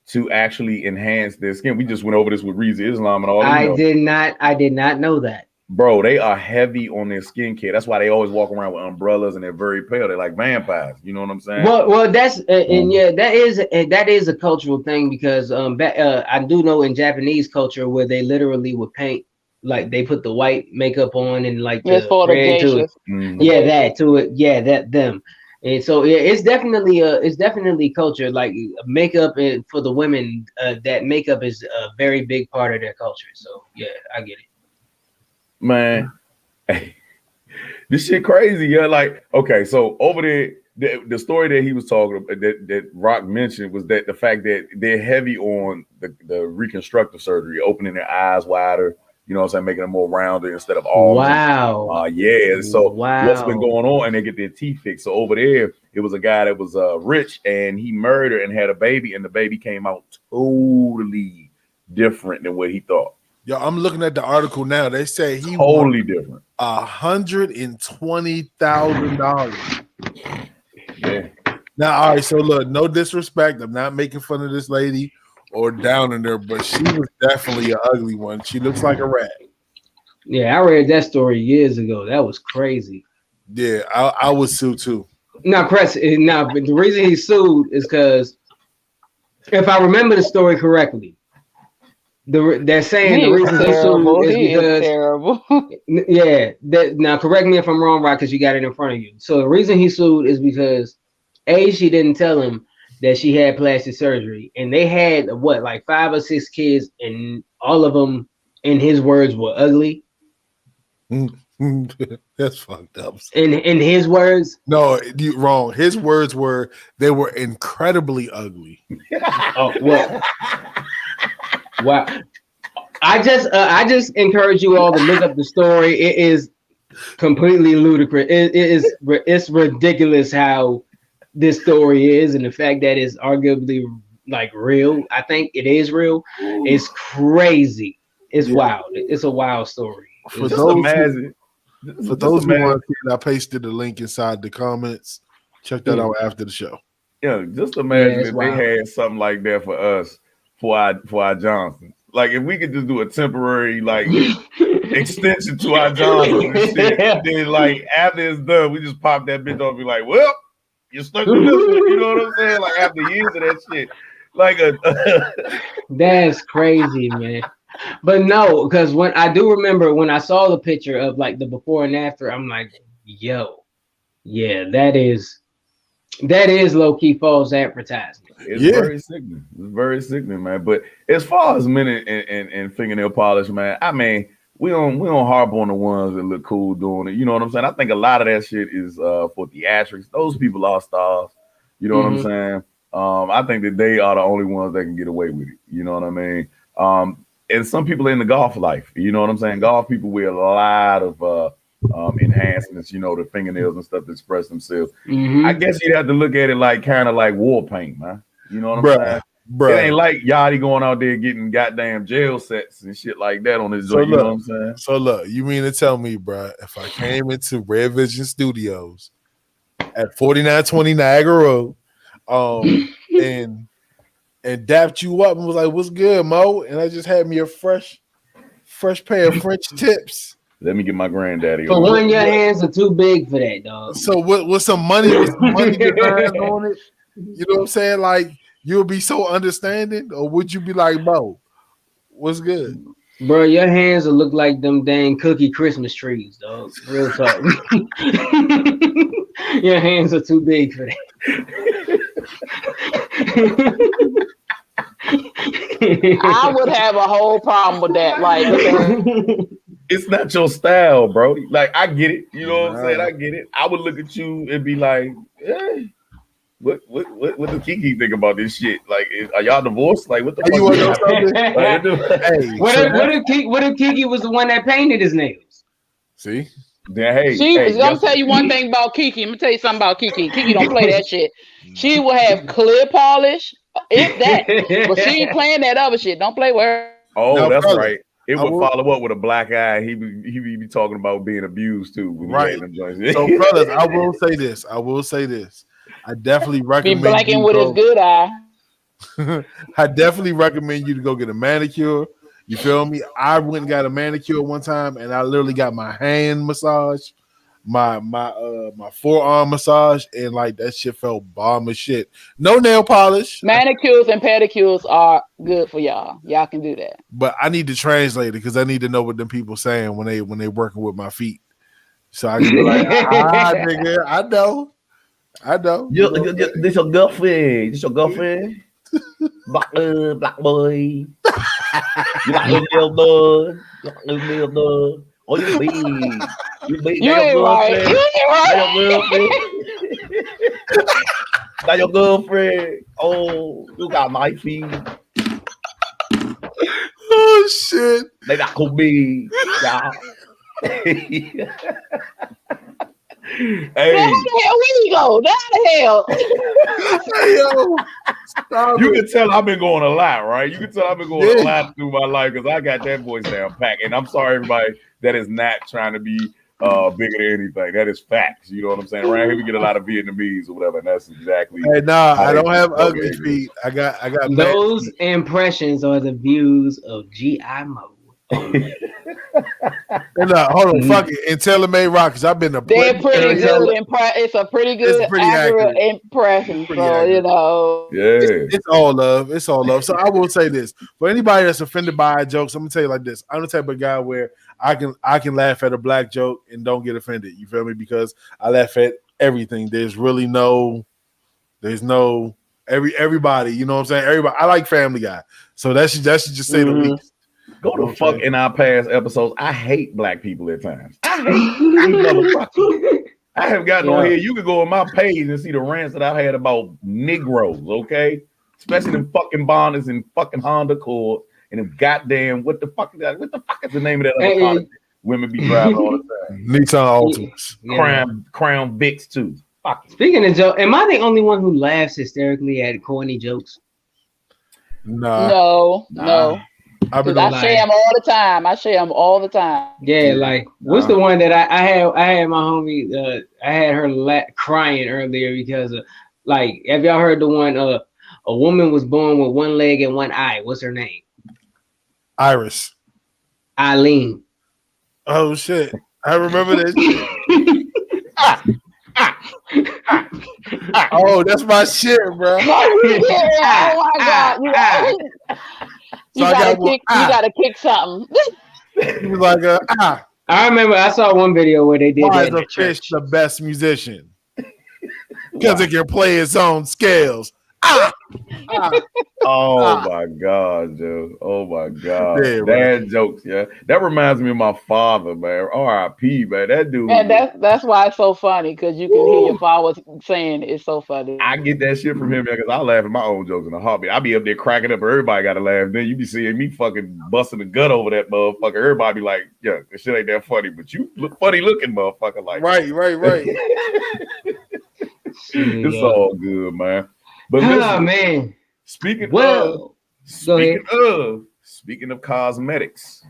to actually enhance their skin. We just went over this with Reza Islam and all. I did not know that. Bro, they are heavy on their skincare. That's why they always walk around with umbrellas and they're very pale. They're like vampires. You know what I'm saying? Well, that's and yeah, that is a cultural thing because I do know in Japanese culture where they literally would paint, like they put the white makeup on and like the red to it. Yeah, that to it. Yeah, that them. And so yeah, it's definitely culture. Like makeup for the women, that makeup is a very big part of their culture. So yeah, I get it. Man, this shit crazy. Yeah, like okay, so over there, the story that he was talking about, that Rock mentioned, was that the fact that they're heavy on the reconstructive surgery, opening their eyes wider. You know what I'm saying, making them more rounded instead of all. Wow. Yeah. So what's been going on? And they get their teeth fixed. So over there, it was a guy that was rich and he murdered and had a baby, and the baby came out totally different than what he thought. Yo, I'm looking at the article now. They say he totally different. $120,000. Yeah. Now, all right. So look, no disrespect. I'm not making fun of this lady or down in there, but she was definitely an ugly one. She looks like a rat. Yeah, I read that story years ago. That was crazy. Yeah, I would sue too. But the reason he sued is because if I remember the story correctly, they're saying the reason he sued is because terrible. Yeah. Now correct me if I'm wrong, right? Because you got it in front of you. So the reason he sued is because she didn't tell him that she had plastic surgery, and they had like 5 or 6 kids, and all of them, in his words, were ugly. That's fucked up. In his words, no, you wrong. His words were they were incredibly ugly. Oh well. Wow. I just encourage you all to look up the story. It is completely ludicrous. It's ridiculous how this story is, and the fact that it's arguably like real. I think it is real. It's crazy. It's wild. It's a wild story. For those who want to see it, I pasted the link inside the comments. Check that out after the show. Yeah, just imagine if they had something like that for us, for our Johnson. Like if we could just do a temporary like extension to our Johnson, and then like after it's done, we just pop that bitch off and be like, well, you're stuck with this one. You know what I'm saying? Like after years of that shit. Like that's crazy, man. But no, because when I do remember when I saw the picture of like the before and after, I'm like, yo, yeah, that is low-key false advertising. It's very sickening. It's very sickening, man. But as far as men and fingernail polish, man, I mean, we don't harp on the ones that look cool doing it. You know what I'm saying? I think a lot of that shit is for theatrics. Those people are stars. You know what I'm saying? I think that they are the only ones that can get away with it. You know what I mean? And some people in the golf life, you know what I'm saying? Golf people wear a lot of enhancements, you know, the fingernails and stuff to express themselves. I guess you'd have to look at it like kind of like war paint, man. You know what I'm saying? bro. It ain't like Yachty going out there getting goddamn jail sets and shit like that on his So joint. You know look, what I'm saying? So look, you mean to tell me, bro, if I came into Red Vision Studios at 4920 Niagara Road, and dapped you up and was like, "What's good, Mo?" And I just had me a fresh pair of French tips. Let me get my granddaddy. For one, your hands are too big for that, dog. So with some money designed on it, you know what I'm saying? Like, you'll be so understanding, or would you be like, Mo, what's good? Bro, your hands will look like them dang cookie Christmas trees, dog. Real talk. Your hands are too big for that. I would have a whole problem with that. Like, It's not your style, bro. Like, I get it. You know what I'm saying? I get it. I would look at you and be like, what does Kiki think about this shit? Like, are y'all divorced? Like, what the fuck? You want to know something? What if Kiki was the one that painted his nails? See? Then, hey, I'm gonna tell you one thing about Kiki. I'm gonna tell you something about Kiki. Kiki don't play that shit. She will have clear polish, if that, but she ain't playing that other shit. Don't play with her. Oh, now, that's brother, right. It would follow up with a black eye. He be talking about being abused too. Right. So, brothers, I will say this. I definitely Be recommend blanking you with his good eye. I definitely recommend you to go get a manicure. You feel me? I went and got a manicure one time, and I literally got my hand massage, my forearm massage, and like that shit felt bomb as shit. No nail polish. Manicures and pedicures are good for y'all. Y'all can do that. But I need to translate it because I need to know what them people saying when they working with my feet. So I can be like, nigga, I know. This your girlfriend. Black boy. You like little dog. Oh, you big. You ain't right. That your girlfriend. Oh, you got my feet. Oh shit. They not could be. Yeah. Hey, where you go? Down the hell. Hey, yo, you can tell I've been going a lot, right? You can tell I've been going a lot through my life because I got that voice down pack. And I'm sorry, everybody, that is not trying to be bigger than anything. That is facts. You know what I'm saying? Right here, we get a lot of Vietnamese or whatever, and that's exactly. Hey, nah, I don't have ugly feet. I got. Those impressions are the views of G.I. Mo. Hold on, fuck it. And Taylor Made Rockers, I've been a They're pretty good. It's a pretty good, accurate impression. So you know, it's all love. It's all love. So I will say this: for anybody that's offended by jokes, I'm gonna tell you like this: I'm the type of guy where I can laugh at a black joke and don't get offended. You feel me? Because I laugh at everything. There's everybody. You know what I'm saying? Everybody. I like Family Guy, so that should just say the least. Go to fuck in our past episodes. I hate black people at times. I hate motherfuckers. I have gotten on here. You can go on my page and see the rants that I've had about Negroes, okay? Especially them fucking Bonnets and fucking Honda Accord and them goddamn what the fuck is the name of that other car women be driving all the time? Nissan Altimas. Crown Vics too. Fuck. Speaking of jokes, am I the only one who laughs hysterically at corny jokes? No. I share them all the time. Yeah, like what's the one that I had my homie I had her crying earlier because of, like, have y'all heard the one a woman was born with one leg and one eye? What's her name? Iris. Eileen. Oh shit. I remember that shit. Oh, that's my shit, bro. Oh my god. You gotta kick something. He was like, I remember I saw one video where they did why that. Is a fish the best musician? Because it can play its own scales. Oh my god, Joe. Oh my god. Yeah, Dad jokes, yeah. That reminds me of my father, man. R.I.P. man. That dude. And that's why it's so funny, because you can hear your father saying it's so funny. I get that shit from him, man, because I laugh at my own jokes in a heartbeat. I be up there cracking up, everybody gotta laugh. Then you be seeing me fucking busting the gut over that motherfucker. Everybody be like, yeah, this shit ain't that funny, but you look funny looking, motherfucker. Like, right. It's all good, man. But listen, man. Speaking Well, go ahead. speaking of cosmetics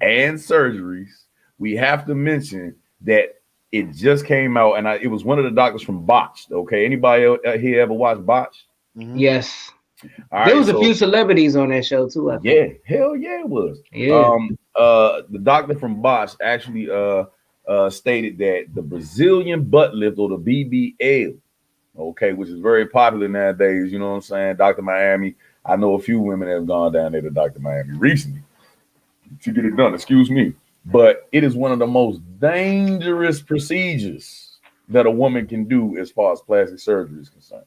and surgeries, we have to mention that it just came out, and it was one of the doctors from Botched. Okay, anybody here ever watched Botched? Mhm. Yes. All There right, was a so- few celebrities on that show too. I think. Yeah, hell yeah, it was. Yeah. The doctor from Botched actually stated that the Brazilian butt lift, or the BBL, okay, which is very popular nowadays. You know what I'm saying? Dr. Miami. I know a few women that have gone down there to Dr. Miami recently to get it done. Excuse me. But it is one of the most dangerous procedures that a woman can do as far as plastic surgery is concerned.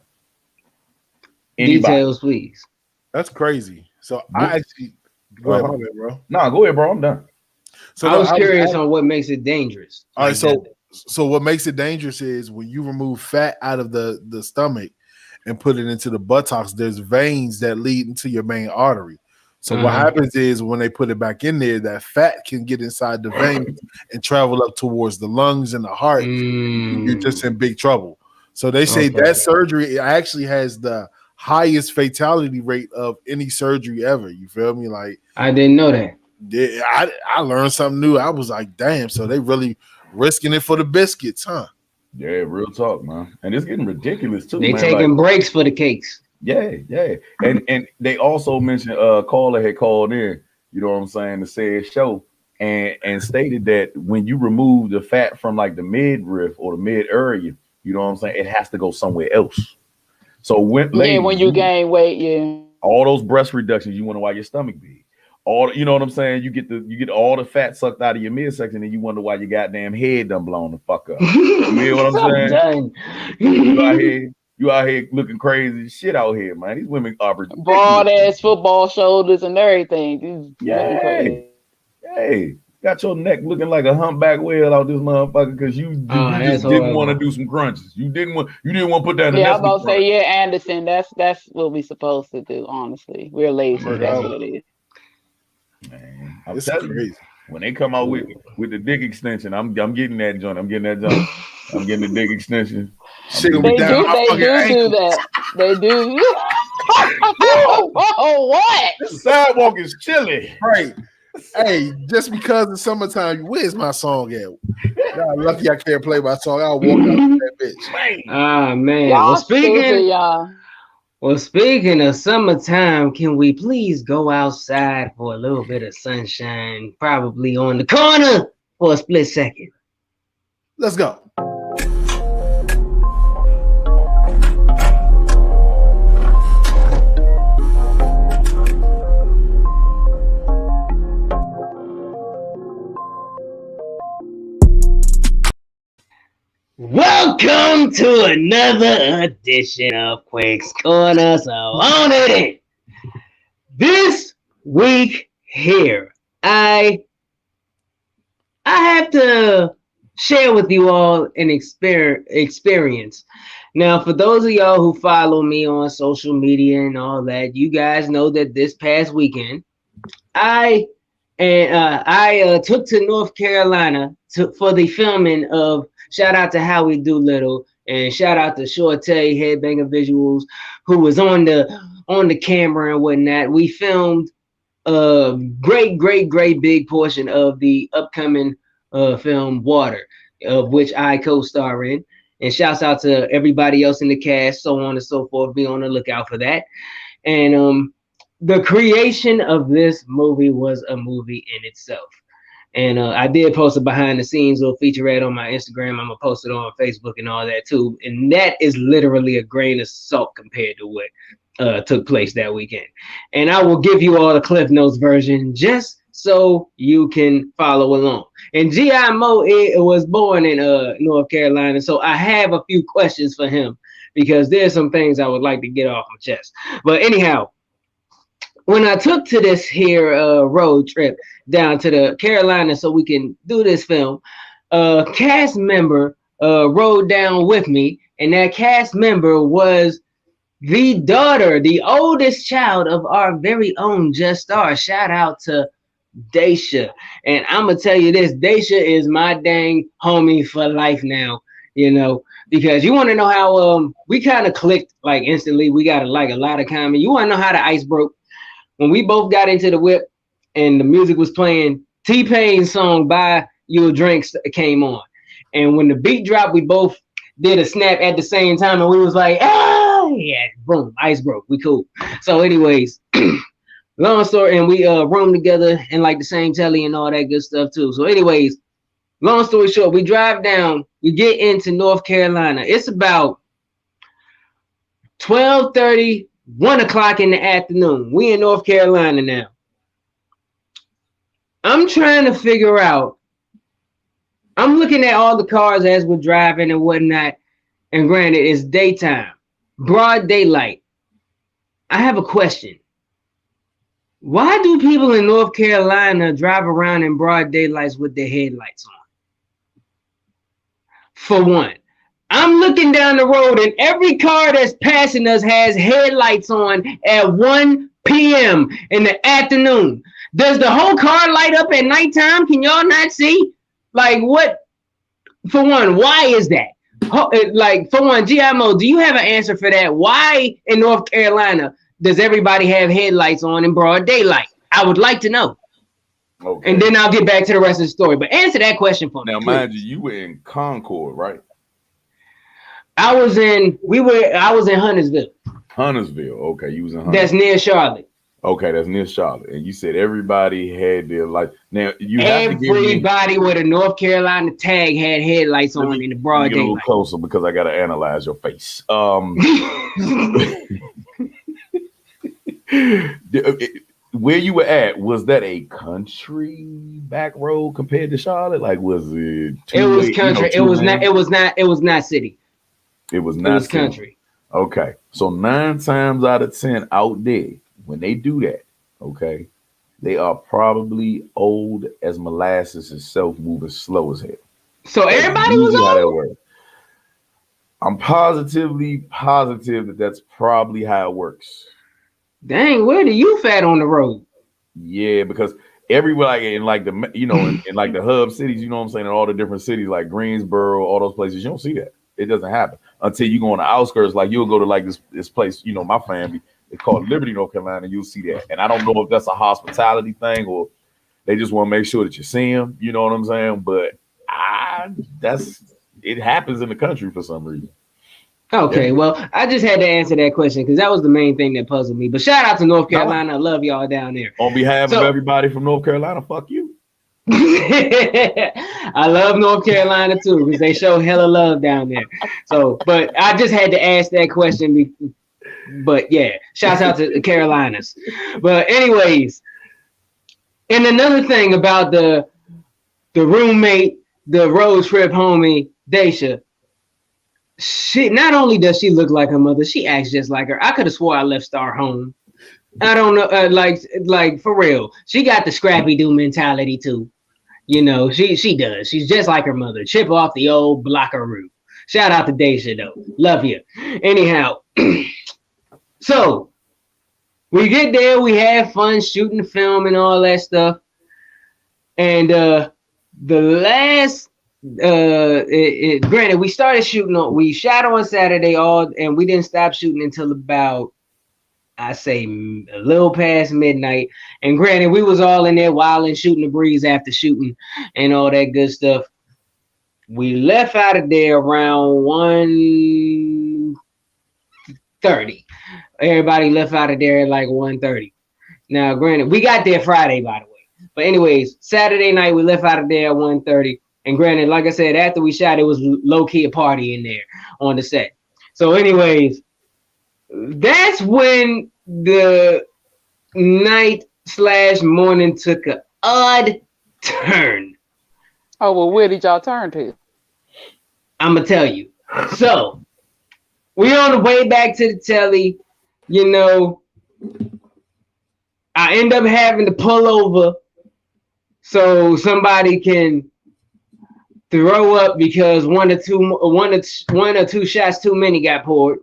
Anybody? Details, please. That's crazy. So I actually go ahead, my bad, bro. Nah, go ahead, bro. I'm done. So I was curious on what makes it dangerous. All right, Like so that. so what makes it dangerous is when you remove fat out of the stomach and put it into the buttocks, there's veins that lead into your main artery. So what happens is when they put it back in there, that fat can get inside the veins and travel up towards the lungs and the heart. You're just in big trouble. So they say that surgery actually has the highest fatality rate of any surgery ever. You feel me? Like, I didn't know that. yeah, I learned something new. I was like, damn. So they really risking it for the biscuits, huh? Yeah, real talk, man. And it's getting ridiculous too. They man. taking breaks for the cakes. Yeah. And they also mentioned caller had called in, you know what I'm saying, to say his show and stated that when you remove the fat from like the midriff or the mid area, you know what I'm saying, it has to go somewhere else. So when you gain weight, all those breast reductions, you wonder why your stomach big. You know what I'm saying? You get all the fat sucked out of your midsection, and you wonder why your goddamn head done blown the fuck up. You hear what I'm saying? You out here looking crazy as shit out here, man. These women are ridiculous. broad ass football shoulders and everything. Hey, got your neck looking like a humpback whale out this motherfucker because you just didn't want to do some crunches. You didn't want to put that in. Yeah, I'm about to say, Anderson. That's what we supposed to do. Honestly, we're lazy. That's what it is. Man, It's crazy. When they come out with the dick extension, I'm getting that joint. I'm getting the dick extension. They do that. They do. Oh, what? The sidewalk is chilly. Right. Hey, just because it's summertime, where's my song at? God, lucky I can't play my song. I'll walk out with that bitch. Ah, man. Y'all Well, speaking of summertime, can we please go outside for a little bit of sunshine, probably on the corner for a split second? Let's go. Welcome to another edition of Quick's Corner. So on it in. This week here, I have to share with you all an experience. Now, for those of y'all who follow me on social media and all that, you guys know that this past weekend, I took to North Carolina for the filming of. Shout out to Howie Doolittle and shout out to Shortay Headbanger Visuals, who was on the camera and whatnot. We filmed a great big portion of the upcoming film Water, of which I co-star in. And shouts out to everybody else in the cast, so on and so forth. Be on the lookout for that. And the creation of this movie was a movie in itself. And I did post a behind the scenes little featurette on my Instagram. I'm gonna post it on Facebook and all that too. And that is literally a grain of salt compared to what took place that weekend. And I will give you all the Cliff Notes version just so you can follow along. And G.I. Mo was born in North Carolina, so I have a few questions for him because there's some things I would like to get off my chest. But anyhow, when I took to this here road trip down to the Carolina so we can do this film, a cast member rode down with me, and that cast member was the daughter, the oldest child of our very own Just Star. Shout out to Daisha. And I'm gonna tell you this, Daisha is my dang homie for life now. You know, because you want to know how we kind of clicked like instantly. We got like a lot of comment. You want to know how the ice broke? When we both got into the whip and the music was playing, T-Pain's song "Buy You a Drink" came on, and when the beat dropped, we both did a snap at the same time, and we was like, "Ah, yeah, boom, ice broke. We cool." So, anyways, long story, and we roomed together in like the same telly and all that good stuff too. So, anyways, long story short, we drive down, we get into North Carolina. It's about 12:30, 1 o'clock in the afternoon. We in North Carolina now. I'm trying to figure out, I'm looking at all the cars as we're driving and whatnot, and granted, it's daytime, broad daylight. I have a question. Why do people in North Carolina drive around in broad daylights with their headlights on? For one, I'm looking down the road and every car that's passing us has headlights on at 1 p.m. in the afternoon. Does the whole car light up at nighttime? Can y'all not see? Like what? For one, why is that? Like for one, GMO, do you have an answer for that? Why in North Carolina does everybody have headlights on in broad daylight? I would like to know. Okay. And then I'll get back to the rest of the story. But answer that question for me. Now, mind you, you were in Concord, right? I was in Huntersville. Huntersville. Okay, you was in Huntersville. That's near Charlotte. Okay, that's near Charlotte. And you said everybody had their light. Now you everybody with a North Carolina tag had headlights on in the broad daylight. A little closer because I gotta analyze your face. Where you were at, was that a country back road compared to Charlotte? Like, was it? It was country. It was not. It was not. It was not city. It was not. It was country. Okay, so 9 times out of 10 out there, when they do that, okay, they are probably old as molasses itself, moving slow as hell. So everybody was how old? That works. I'm positive that that's probably how it works. Dang, where do you fat on the road? Yeah, because everywhere, like in like the in like the hub cities, you know what I'm saying, in all the different cities like Greensboro, all those places, you don't see that. It doesn't happen until you go on the outskirts. Like you'll go to like this place, my family, it's called Liberty, North Carolina, and you'll see that. And I don't know if that's a hospitality thing or they just want to make sure that you see them. You know what I'm saying? But it happens in the country for some reason. Okay, well, I just had to answer that question because that was the main thing that puzzled me. But shout out to North Carolina. I love y'all down there. On behalf of everybody from North Carolina, fuck you. I love North Carolina too because they show hella love down there. So, but I just had to ask that question. But yeah, shouts out to the Carolinas. But anyways, and another thing about the roommate, the road trip homie, Daisha. She not only does she look like her mother, she acts just like her. I could have swore I left Star home. I don't know, like for real. She got the Scrappy Doo mentality too. She does. She's just like her mother. Chip off the old blocker root. Shout out to Daisha though. Love you. Anyhow, so we get there. We have fun shooting the film and all that stuff. And the last. Granted, we shot on Saturday and we didn't stop shooting until about, I say, a little past midnight. And granted, we was all in there wilding, shooting the breeze after shooting and all that good stuff. We left out of there around 1:30. Everybody left out of there at like 1:30. Now, granted, we got there Friday, by the way. But anyways, Saturday night, we left out of there at 1:30. And granted, like I said, after we shot, it was low-key a party in there on the set. So anyways, that's when the night/morning took an odd turn. Oh, well, where did y'all turn to? I'm going to tell you. So, we on the way back to the telly, I end up having to pull over so somebody can throw up because one or two shots too many got poured.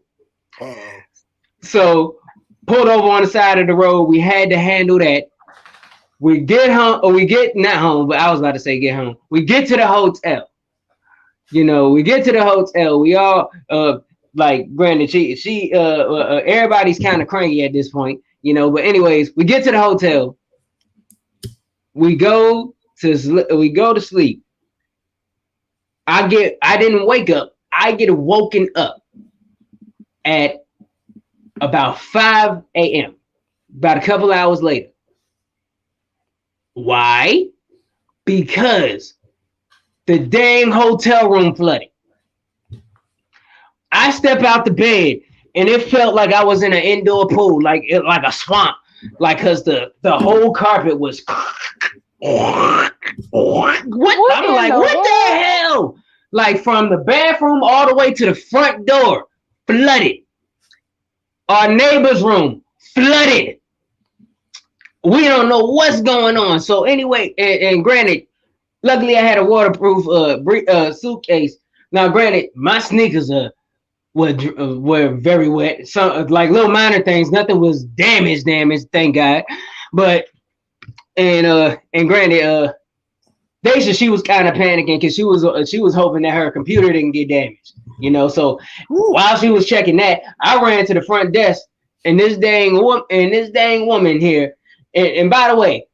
So pulled over on the side of the road. We had to handle that. We get home, or we get not home, but I was about to say get home. We get to the hotel. You know, we get to the hotel. We all like, granted, she everybody's kind of cranky at this point, you know. But anyways, we get to the hotel. We go to sleep. I didn't wake up. I get woken up at about 5 a.m. about a couple hours later. Why? Because the dang hotel room flooded. I step out the bed and it felt like I was in an indoor pool, like a swamp, like, because the whole carpet was what? I'm like, what the hell? Like, from the bathroom all the way to the front door, flooded. Our neighbor's room, flooded. We don't know what's going on. So anyway, and granted, luckily I had a waterproof suitcase. Now, granted, my sneakers were very wet. So, like, little minor things, nothing was damaged, thank God. But and granted, Daisha, she was kind of panicking because she was hoping that her computer didn't get damaged, you know. So while she was checking that, I ran to the front desk, and this dang woman here. And by the way,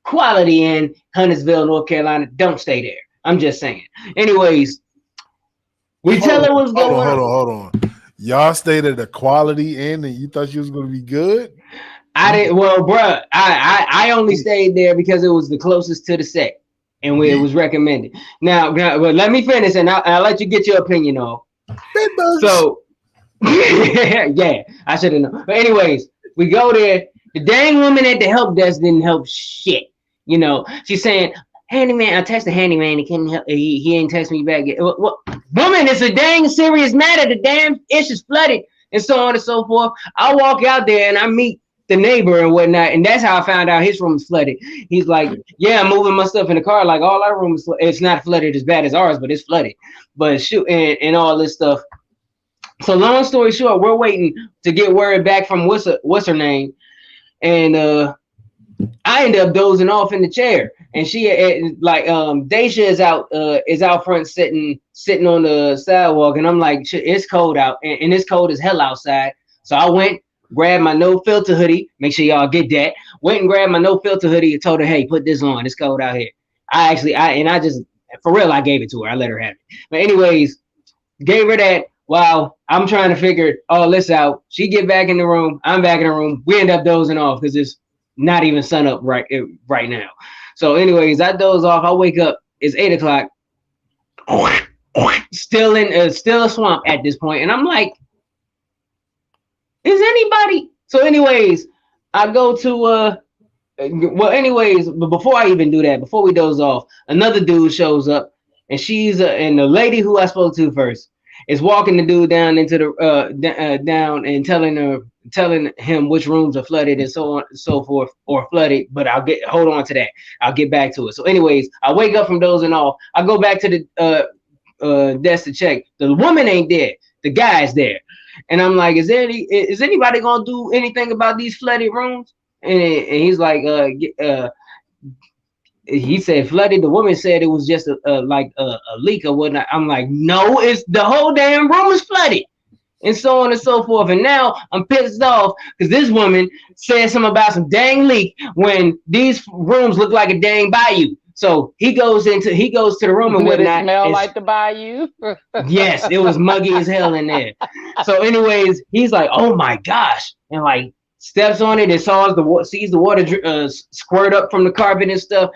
Quality in Huntersville, North Carolina, don't stay there. I'm just saying. Anyways, we tell her what's going on. Hold on. Y'all stayed at the Quality Inn, and you thought you was gonna be good? I didn't. Well, bruh, I only stayed there because it was the closest to the set, and it was recommended. Now, but let me finish, and I'll let you get your opinion on. So, yeah, I should have known. But anyways, we go there. The dang woman at the help desk didn't help shit. You know, she's saying, "Handyman, I texted handyman. He couldn't help. He ain't text me back yet." What? Woman, it's a dang serious matter. The damn ish is flooded, and so on and so forth. I walk out there and I meet the neighbor and whatnot, and that's how I found out his room is flooded. He's like, "Yeah, I'm moving my stuff in the car. Like, all our rooms, it's not flooded as bad as ours, but it's flooded." But shoot, and all this stuff. So long story short, we're waiting to get word back from what's her name, and I ended up dozing off in the chair, and she Daisha is out front sitting on the sidewalk, and I'm like, shit, it's cold out, and it's cold as hell outside. So I went, grabbed my no filter hoodie. Make sure y'all get that. Went and grabbed my no filter hoodie and told her, "Hey, put this on. It's cold out here." I just for real, I gave it to her. I let her have it. But anyways, gave her that while I'm trying to figure all this out. She get back in the room. I'm back in the room. We end up dozing off because it's not even sun up right now. So anyways, I doze off. I wake up. It's 8 o'clock. Still a swamp at this point, and I'm like, is anybody? So anyways, I go to but before I even do that, before we doze off, another dude shows up, and and the lady who I spoke to first is walking the dude down into the down and telling him which rooms are flooded and so on and so forth, or flooded. But hold on to that. I'll get back to it. So anyways, I wake up from dozing off. I go back to the desk to check. The woman ain't there. The guy's there. And I'm like, is anybody gonna do anything about these flooded rooms? And he's like, he said flooded. The woman said it was just a leak or whatnot. I'm like, no, it's the whole damn room is flooded, and so on and so forth. And now I'm pissed off because this woman said something about some dang leak when these rooms look like a dang bayou. So he goes to the room and whatnot. Did it smell like the bayou? Yes, it was muggy as hell in there. So anyways, he's like, "Oh my gosh," and like steps on it and sees the water squirt up from the carpet and stuff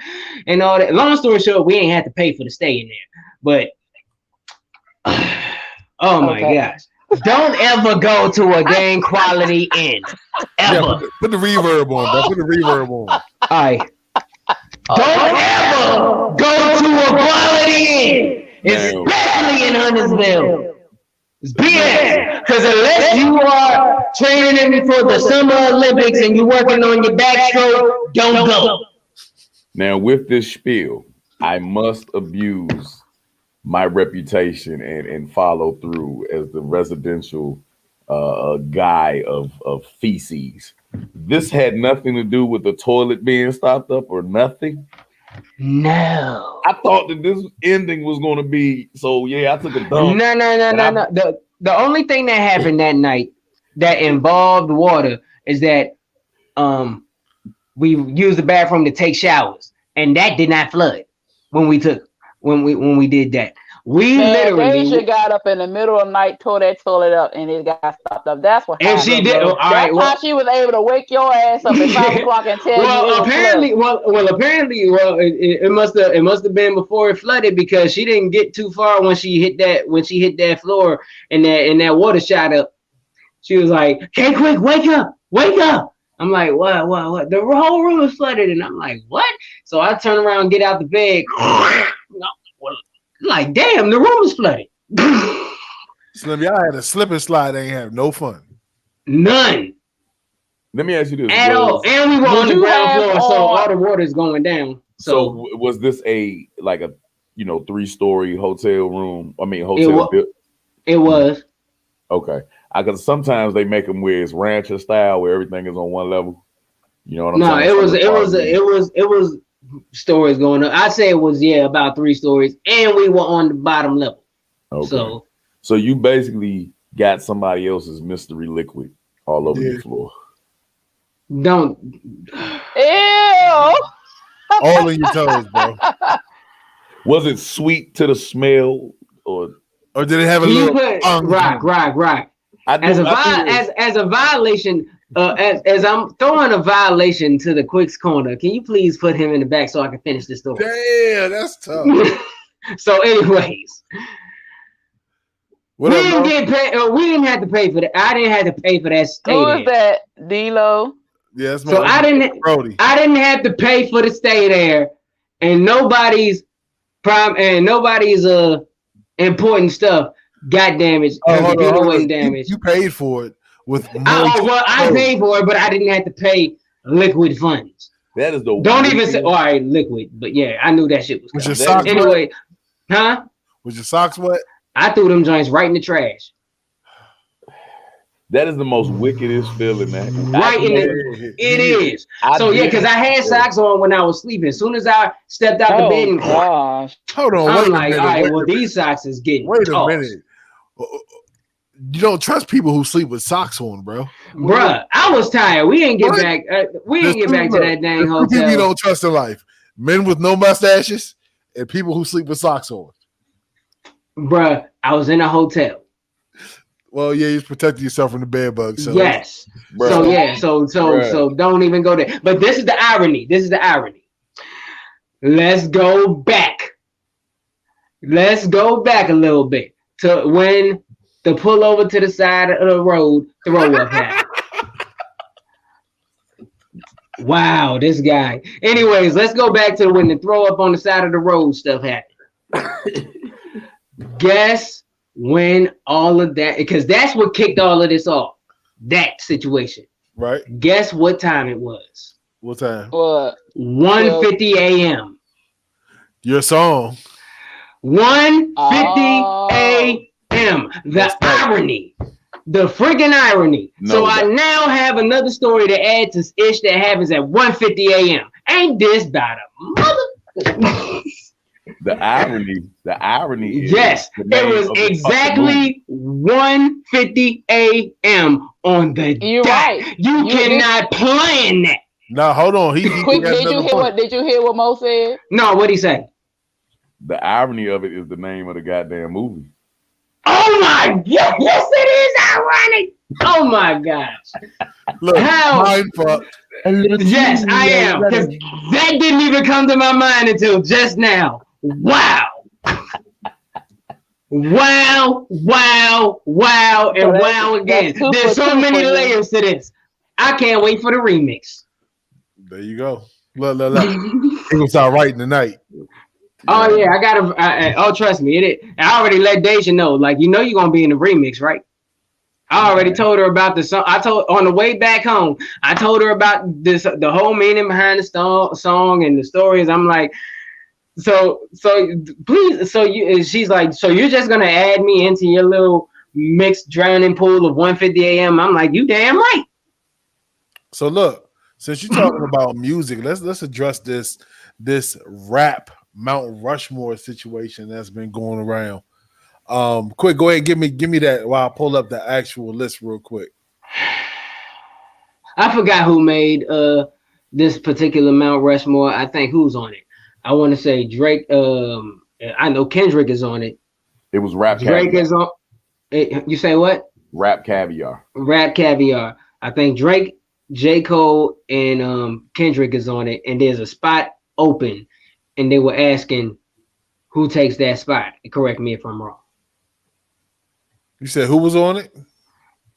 and all that. Long story short, we ain't had to pay for the stay in there. But oh my gosh. Don't ever go to a dang Quality Inn. Ever. Yeah, put the reverb on, bro. Put the reverb on. All right. Don't ever go to a Quality Inn, especially in Huntersville. It's BS. Because unless you are training for the Summer Olympics and you're working on your backstroke, don't go. Now, with this spiel, I must abuse my reputation and follow through as the residential guy of feces. This had nothing to do with the toilet being stopped up or nothing. No. I thought that this ending was going to be so. Yeah, I took a dump. No. The only thing that happened that night that involved water is that we used the bathroom to take showers, and that did not flood when we did that. We literally Deja got up in the middle of the night, tore that toilet up, and it got stopped up. That's what and happened. she did. All right, That's how she was able to wake your ass up at 5 o'clock and tell you. Apparently, it must have been before it flooded because she didn't get too far when she hit that floor and that water shot up. She was like, "Hey, quick, wake up! I'm like, what? The whole room is flooded, and I'm like, what? So I turn around, and get out the bed. Like, damn, the room is flooded. Slim, y'all had a slip and slide. They ain't have no fun. None. Let me ask you this: at all. And we were on the ground floor, so all the water is going down. So was this a 3-story hotel room? I mean, hotel. It was. Okay. Because sometimes they make them where it's rancher style, where everything is on one level. You know what I'm saying? No, it was stories going up. I say it was about 3 stories, and we were on the bottom level. Okay. So you basically got somebody else's mystery liquid all over the floor. Don't. Ew. All in your toes, bro. Was it sweet to the smell, or did it have a little? Right. As a violation, as I'm throwing a violation to the Quicks Corner, can you please put him in the back so I can finish this story? Damn, that's tough. So, anyways, we didn't get paid. We didn't have to pay for that. I didn't have to pay for that stay. Who is that? D-Lo. Yeah, so I didn't have to pay for the stay there, and nobody's important stuff got damaged. Wasn't damaged. You paid for it with. I paid for it, but I didn't have to pay liquid funds. That is the don't even say. All right, liquid, but yeah, I knew that shit was. Was your socks anyway? Wet? Huh? Was your socks wet? I threw them joints right in the trash. That is the most wickedest feeling, man. It is. Because I had socks on when I was sleeping. As soon as I stepped out the bed, gosh, hold on. I'm like, all right, well, these socks is getting. Wait a minute. You don't trust people who sleep with socks on, bro. Bruh, I was tired. We didn't get back. We didn't get back to that dang hotel. People you don't trust in life: men with no mustaches and people who sleep with socks on. Bruh, I was in a hotel. Well, yeah, you're protecting yourself from the bed bugs. So. Yes. Bruh. So don't even go there. But this is the irony. Let's go back. A little bit to when the pull over to the side of the road throw up happened. Wow, this guy. Anyways, let's go back to when the throw up on the side of the road stuff happened. Guess when all of that, because that's what kicked all of this off, that situation. Right. Guess what time it was? What time? What? 1:50 a.m. Your song. 1:50 a.m. The irony. The freaking irony. So I now have another story to add to ish that happens at 1:50 a.m. Ain't this about a mother? The irony is yes, it was exactly 1:50 a.m. on the You're dot. right. You cannot plan that. No, hold on. Did you hear what Mo said? No, what'd he say? The irony of it is the name of the goddamn movie. Oh my god! Yes, it is ironic. Oh my gosh! Look, mind fucked. Yes, I am. Because that didn't even come to my mind until just now. Wow. Wow, and wow again. There's so many layers to this. I can't wait for the remix. There you go. Look. He gonna start writing tonight. Oh yeah, I gotta. Trust me, I already let Deja know. Like, you're gonna be in the remix, right? I already told her about the song. On the way back home, I told her about this, the whole meaning behind the song and the stories. I'm like, so please, she's like, so you're just gonna add me into your little mixed drowning pool of 1:50 a.m. I'm like, you damn right. So look, Since you're talking about music, let's address this rap Mount Rushmore situation that's been going around. Quick, go ahead, give me that while I pull up the actual list real quick. I forgot who made this particular Mount Rushmore. I think who's on it. I want to say Drake. I know Kendrick is on it. It was Rap Drake Caviar. is on. You say what? Rap Caviar. Rap Caviar. I think Drake, J. Cole, and Kendrick is on it. And there's a spot open, and they were asking who takes that spot. Correct me if I'm wrong. You said who was on it?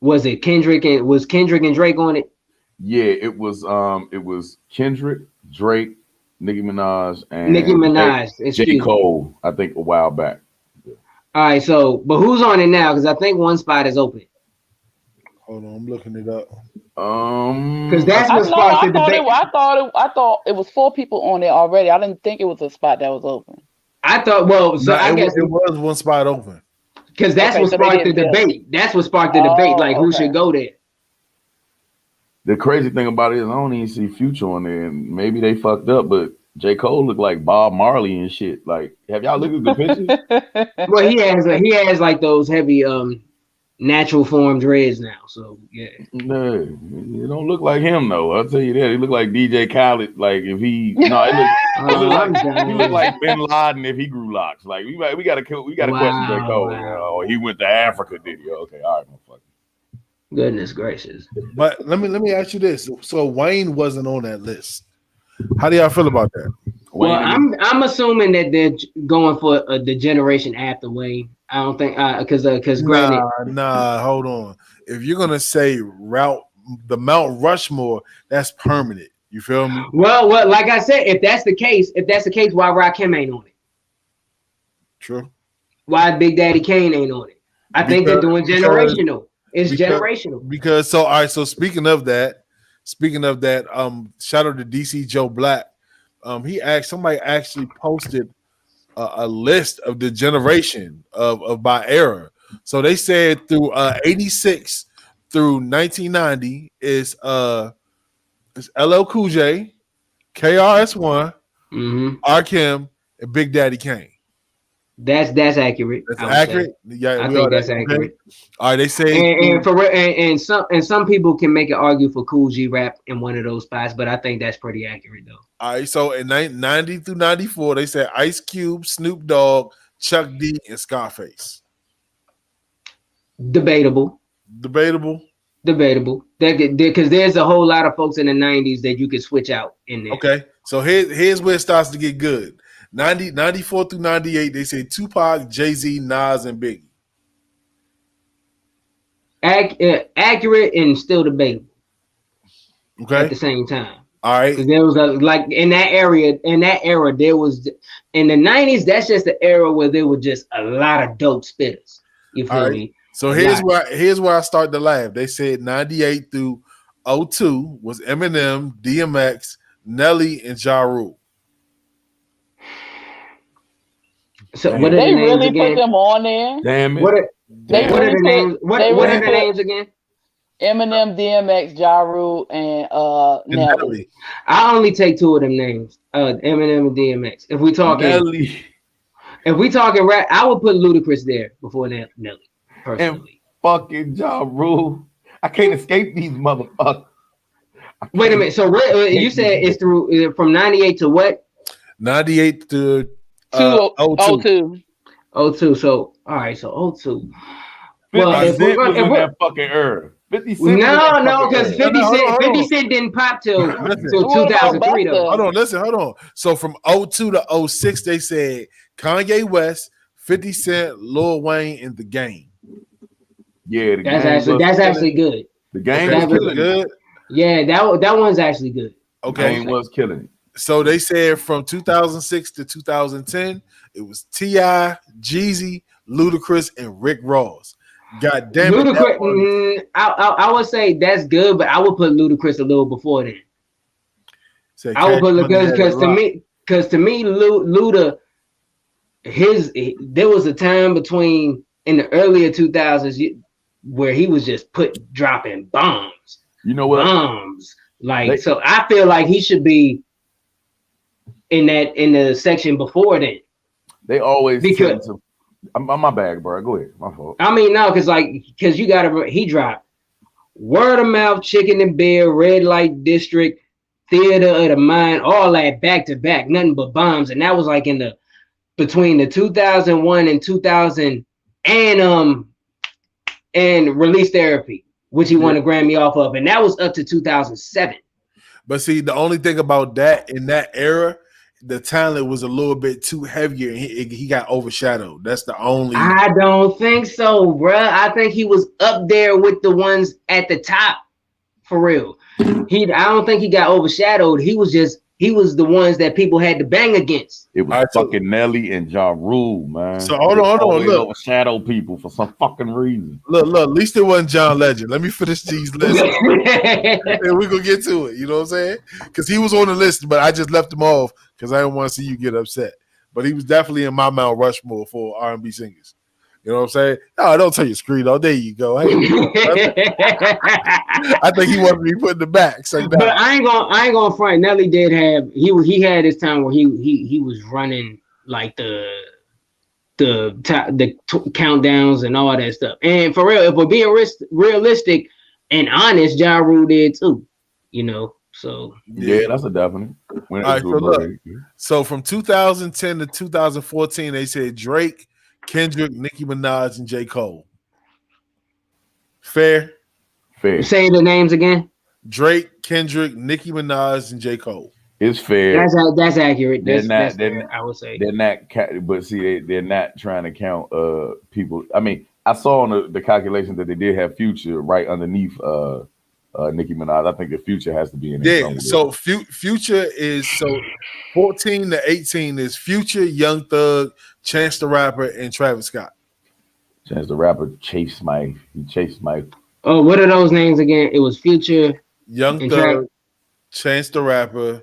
Was Kendrick and Drake on it? Yeah, it was Kendrick, Drake, Nicki Minaj, and Nicki Minaj. J. Cole, I think a while back. All right, so but who's on it now? Because I think one spot is open. Hold on, I'm looking it up. Because that's what sparked the debate. I thought it was 4 people on it already. I didn't think it was a spot that was open. I thought, well, so I guess it was one spot open. Because that's what sparked the debate. That's what sparked the debate. Like who should go there? The crazy thing about it is I don't even see Future on there, and maybe they fucked up, but J. Cole looked like Bob Marley and shit. Like, have y'all looked at the pictures? Well, he has like those heavy natural form dreads now. So yeah. No, it don't look like him though. I'll tell you that. He look like DJ Khaled. Like if he he look like Bin Laden if he grew locks. Like we gotta question J. Cole. Wow. He went to Africa, did he? Okay, all right, motherfucker. Goodness gracious. But let me ask you this. So Wayne wasn't on that list. How do y'all feel about that? Well, I'm assuming that they're going for the generation after Wayne. I don't think because granted, nah, hold on. If you're gonna say the Mount Rushmore, that's permanent. You feel me? Well, like I said, if that's the case, why Rakim ain't on it? True. Why Big Daddy Kane ain't on it? I think they're doing generational. It's generational. Because all right. So speaking of that, shout out to DC Joe Black. Somebody actually posted a list of the generation of by era. So they said through 86 through 1990 is LL Cool J, KRS-One, Rakim, and Big Daddy Kane. That's accurate. That's accurate. Yeah, I think that's accurate. All right, they say and some people can make an argue for Cool G Rap in one of those spots, but I think that's pretty accurate though. All right, so in 90 through 94, they said Ice Cube, Snoop Dogg, Chuck D, and Scarface. Debatable. Because there's a whole lot of folks in the 90s that you could switch out in there. Okay, so here's where it starts to get good. 94 through 98, they say Tupac, Jay-Z, Nas, and Biggie. Accurate and still debatable. Okay. At the same time. All right. There was like in that era, there was in the 90s, that's just the era where there were just a lot of dope spitters. You feel me? So here's where I start to laugh. They said 98 through 02 was Eminem, DMX, Nelly, and Ja Rule. So what are they the names really again? put them on there? Damn it. What are the names? What are the names again? Eminem, DMX, Ja Rule, and Nelly. I only take 2 of them names, Eminem and DMX. If we talking rap, I would put Ludacris there before Nelly. Personally, and fucking Ja Rule. I can't escape these motherfuckers. Wait a minute. So you said it's through from 98 to what? 98 to 02. 02. So all right. So 02. Well, if we're in that fucking era. 50 Cent. No, because 50 Cent didn't pop till 2003 though. Hold on. So from 02 to 06, they said Kanye West, 50 Cent, Lil Wayne, and The Game. Yeah, that's actually good. The Game was killing good. Yeah, that one's actually good. Okay, Game was killing it. So they said from 2006 to 2010, it was T.I., Jeezy, Ludacris, and Rick Ross. God damn it! Ludacris, I would say that's good, but I would put Ludacris a little before then. I would put because to me, Luda, there was a time between in the earlier 2000s where he was just dropping bombs. You know what? Bombs. Like, so I feel like he should be in the section before then. They always Because- tend to. I'm my bag, bro. Go ahead. My fault. I mean, no, because you gotta, he dropped Word of Mouth, Chicken and Beer, Red Light District, Theater of the Mind, all that back to back, nothing but bombs. And that was like between the 2001 and 2000 and Release Therapy, which he won a Grammy off of, and that was up to 2007. But see, the only thing about that in that era, the talent was a little bit too heavier, and he got overshadowed. That's the only. I don't think so, bruh. I think he was up there with the ones at the top, for real. I don't think he got overshadowed. He was the ones that people had to bang against. It was All right, so- fucking Nelly and Ja Rule, man. So hold on, Always look. overshadow people for some fucking reason. Look, at least it wasn't John Legend. Let me finish these lists, and we're gonna get to it. You know what I'm saying? Because he was on the list, but I just left him off because I didn't want to see you get upset. But he was definitely in my Mount Rushmore for R&B singers. You know what I'm saying? No, don't tell your screen. Oh, there you go. I think he wanted me put in the back. So But I ain't gonna front. Nelly did have he had his time where he was running like the countdowns and all that stuff. And for real, if we're being realistic and honest, Ja Rule did too. You know, so Yeah, that's a definite. All right, so look. So from 2010 to 2014, they said Drake, Kendrick, Nicki Minaj, and J. Cole. Fair? Fair. say the names again. Drake, Kendrick, Nicki Minaj, and J. Cole. It's fair. That's accurate. That's They're fair, I would say. They're not, but see, they're not trying to count people. I mean, I saw on the calculation that they did have Future right underneath Nicki Minaj. I think the Future has to be in there. Yeah, so Future is 14 to 18 is Future, Young Thug, Chance the Rapper, and Travis Scott. Chance the Rapper chased Mike. He chased Mike. Oh, what are those names again? It was Future, Young and Thug, Chance the Rapper,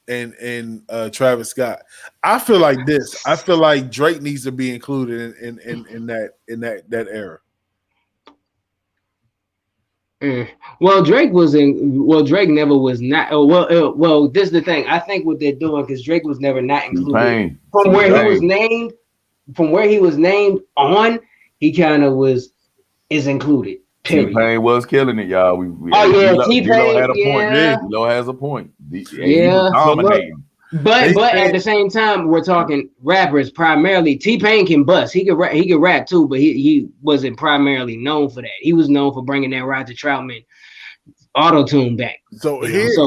and Travis Scott. I feel like this. I feel like Drake needs to be included in that era. Well, Drake never was not. Well, this is the thing. I think what they're doing because Drake was never not included T-Pain. from where he was named. From where he was named on, he kind of is included. Period. T-Pain was killing it, y'all. T-Pain had a point. yeah. D-Lo has a point. He Yeah. was dominating. But at the same time, we're talking rappers primarily. T-Pain can bust. He could rap too, but he wasn't primarily known for that. He was known for bringing that Roger Troutman auto-tune back. So here's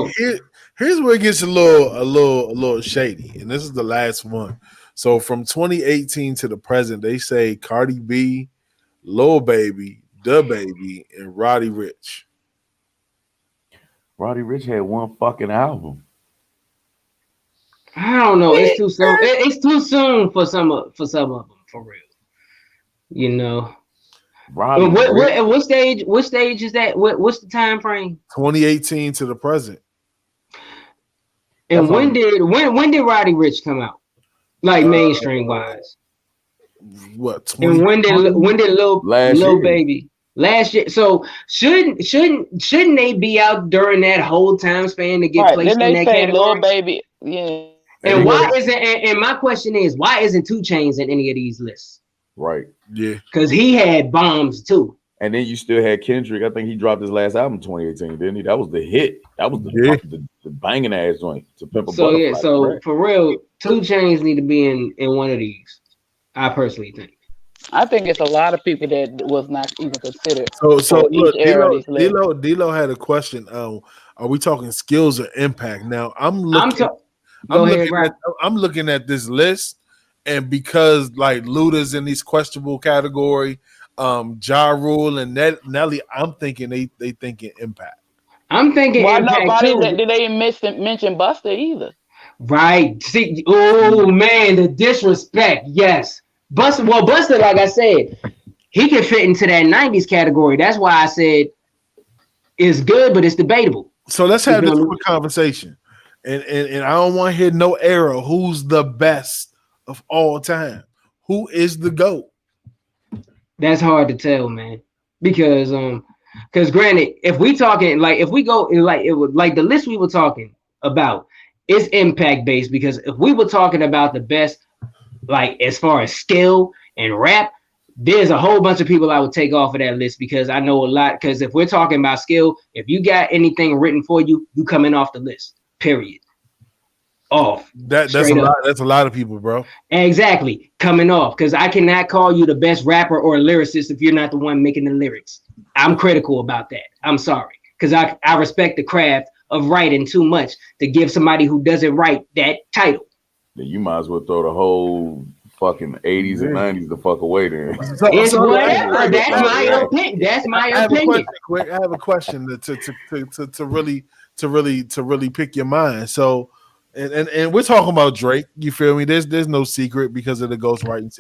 where it gets a little shady, and this is the last one. So from 2018 to the present, they say Cardi B, Lil Baby, DaBaby, and Roddy Ricch. Roddy Ricch had one fucking album. I don't know. It's too soon. It's too soon for some of them, for real. You know. Roddy What stage? What stage is that? What's the time frame? 2018 to the present. And when did Roddy Ricch come out? Like mainstream wise. What? 20? And when did Lil Baby? Last year. So shouldn't they be out during that whole time span to get placed in that category? Lil Baby, yeah. And why isn't? And my question is, why isn't 2 Chainz in any of these lists? Right. Yeah. Because he had bombs too. And then you still had Kendrick. I think he dropped his last album in 2018, didn't he? That was the hit. That was the banging ass joint to Pimp a Butterfly. So for real, 2 Chainz need to be in one of these. I personally think. I think it's a lot of people that was not even considered. So look, list. D-Lo had a question. Are we talking skills or impact? Now I'm looking at this list, and because like Luda's in these questionable category, Ja Rule and Nelly, I'm thinking they thinking impact. I'm thinking why impact nobody too. Did they mention Buster either? Right. See, oh man, the disrespect. Yes. Buster, like I said, he can fit into that 90s category. That's why I said it's good, but it's debatable. So let's have this quick conversation. And I don't want to hear no era. Who's the best of all time? Who is the GOAT? That's hard to tell, man. Because Because granted, if we talking like if we go like it would like the list we were talking about is impact based because if we were talking about the best like as far as skill and rap, there's a whole bunch of people I would take off of that list because I know a lot. Because if we're talking about skill, if you got anything written for you, you coming off the list. Period. Off. That's a lot. That's a lot of people, bro. Exactly, coming off because I cannot call you the best rapper or lyricist if you're not the one making the lyrics. I'm critical about that. I'm sorry because I respect the craft of writing too much to give somebody who doesn't write that title. Then you might as well throw the whole fucking 80s and 90s the fuck away there. It's whatever. That's my opinion. That's my opinion. I have a question to really pick your mind. So, and we're talking about Drake. You feel me? There's no secret because of the ghostwriting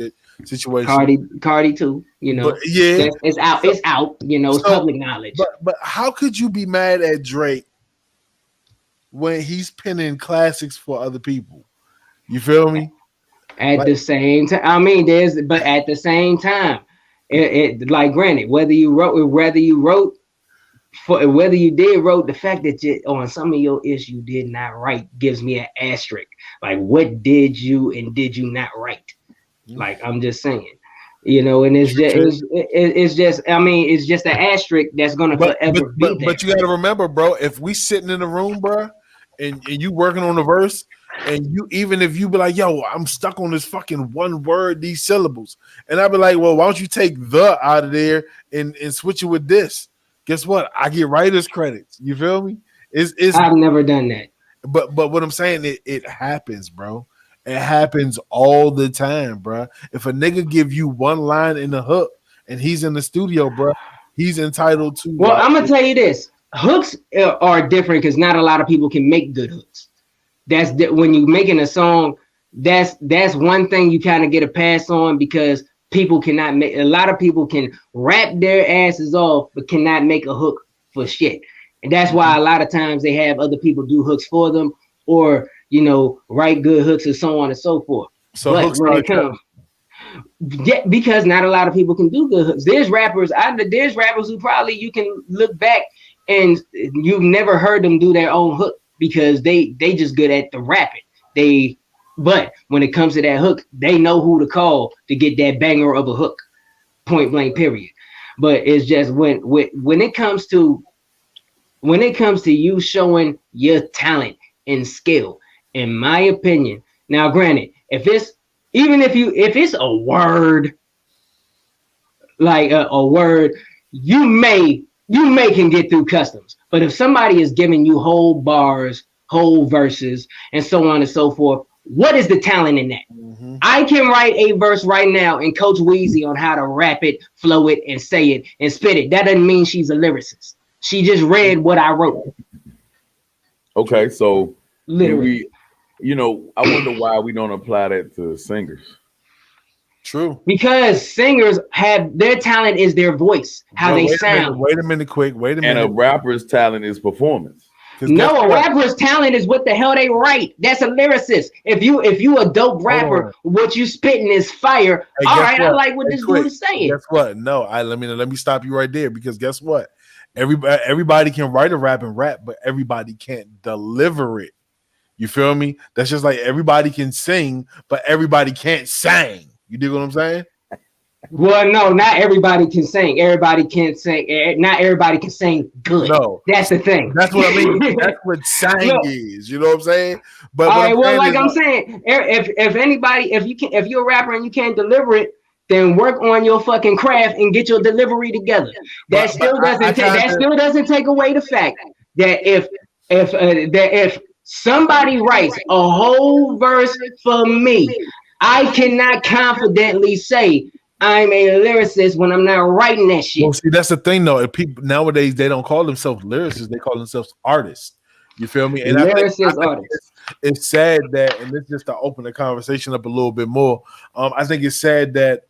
situation. Cardi too. You know, but, yeah, it's out. It's out. You know, it's public knowledge. But how could you be mad at Drake when he's penning classics for other people? You feel me? At the same time, I mean, at the same time, it like granted, whether you wrote, the fact that you on some of your issues you did not write gives me an asterisk. Like, what did you and did you not write? Like, I'm just saying, you know, and it's just an asterisk that's gonna forever be there. But you got to remember, bro, if we sitting in a room, bro, and you working on the verse. And you, even if you be like, yo, I'm stuck on this fucking one word, these syllables. And I'd be like, well, why don't you take the out of there and switch it with this? Guess what? I get writer's credits. You feel me? I've never done that. But what I'm saying, it happens, bro. It happens all the time, bro. If a nigga give you one line in the hook and he's in the studio, bro, he's entitled to. Well, I'm going to tell you this. Hooks are different because not a lot of people can make good hooks. That's when you're making a song. That's one thing you kind of get a pass on because people cannot make. A lot of people can rap their asses off, but cannot make a hook for shit. And that's why a lot of times they have other people do hooks for them, or you know, write good hooks and so on and so forth. So but hooks when it comes, yeah, because not a lot of people can do good hooks. There's rappers who probably you can look back and you've never heard them do their own hook. Because they just good at the rapping. But when it comes to that hook, they know who to call to get that banger of a hook, point blank, period. But it's just when it comes to you showing your talent and skill, in my opinion. Now, granted, if it's a word, like a word, you may can get through customs. But if somebody is giving you whole bars, whole verses, and so on and so forth, what is the talent in that? Mm-hmm. I can write a verse right now and coach Weezy on how to rap it, flow it, and say it, and spit it. That doesn't mean she's a lyricist. She just read what I wrote. Okay, so literally, I wonder why we don't apply that to singers. True. Because singers have their talent is their voice, how they sound. Wait a minute. And a rapper's talent is performance. No, a rapper's talent is what the hell they write. That's a lyricist. If you a dope rapper, what you spitting is fire. Hey, all right, I like what this dude is saying. Guess what? No, let me stop you right there because guess what? Everybody can write a rap, but everybody can't deliver it. You feel me? That's just like everybody can sing, but everybody can't sing. You dig what I'm saying? Well, no, not everybody can sing. Everybody can't sing. Not everybody can sing good. No, that's the thing. That's what I mean. That's what sing is. You know what I'm saying? But all right. Well, like I'm saying, if you're a rapper and you can't deliver it, then work on your fucking craft and get your delivery together. That still doesn't take away the fact that if somebody writes a whole verse for me, I cannot confidently say I'm a lyricist when I'm not writing that shit. Well, see, that's the thing, though. People nowadays they don't call themselves lyricists; they call themselves artists. You feel me? And lyricist artists. It's sad that, and it's just to open the conversation up a little bit more. I think it's sad that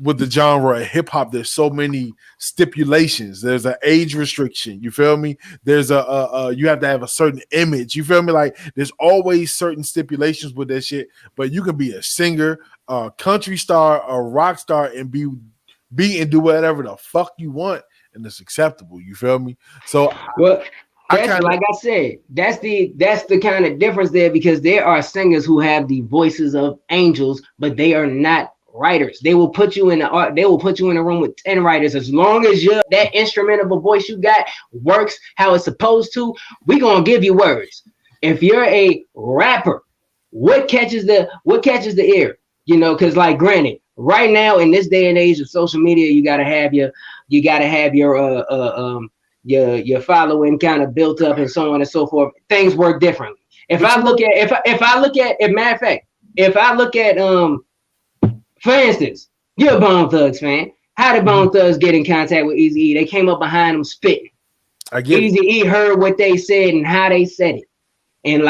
with the genre of hip hop, there's so many stipulations. There's an age restriction. You feel me? There's you have to have a certain image. You feel me? Like there's always certain stipulations with that shit. But you can be a singer, a country star, a rock star, and be and do whatever the fuck you want and it's acceptable. You feel me? So Well, I like I said, that's the kind of difference there, because there are singers who have the voices of angels, but they are not writers. They will put you in a room with 10 writers. As long as that instrument of a voice you got works how it's supposed to, we gonna give you words. If you're a rapper, what catches the ear? You know, because like, granted, right now in this day and age of social media, you gotta have your following kind of built up and so on and so forth. Things work differently. If I look at for instance, you're a Bone Thugs fan. How did Bone Thugs get in contact with Eazy-E? They came up behind them spitting. I get it. Eazy-E heard what they said and how they said it, and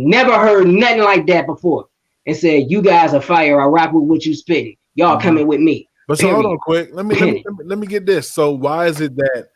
never heard nothing like that before, and said, "You guys are fire. I rock with what you spitting. Y'all coming with me." But so hold on, quick. Let me get this. So why is it that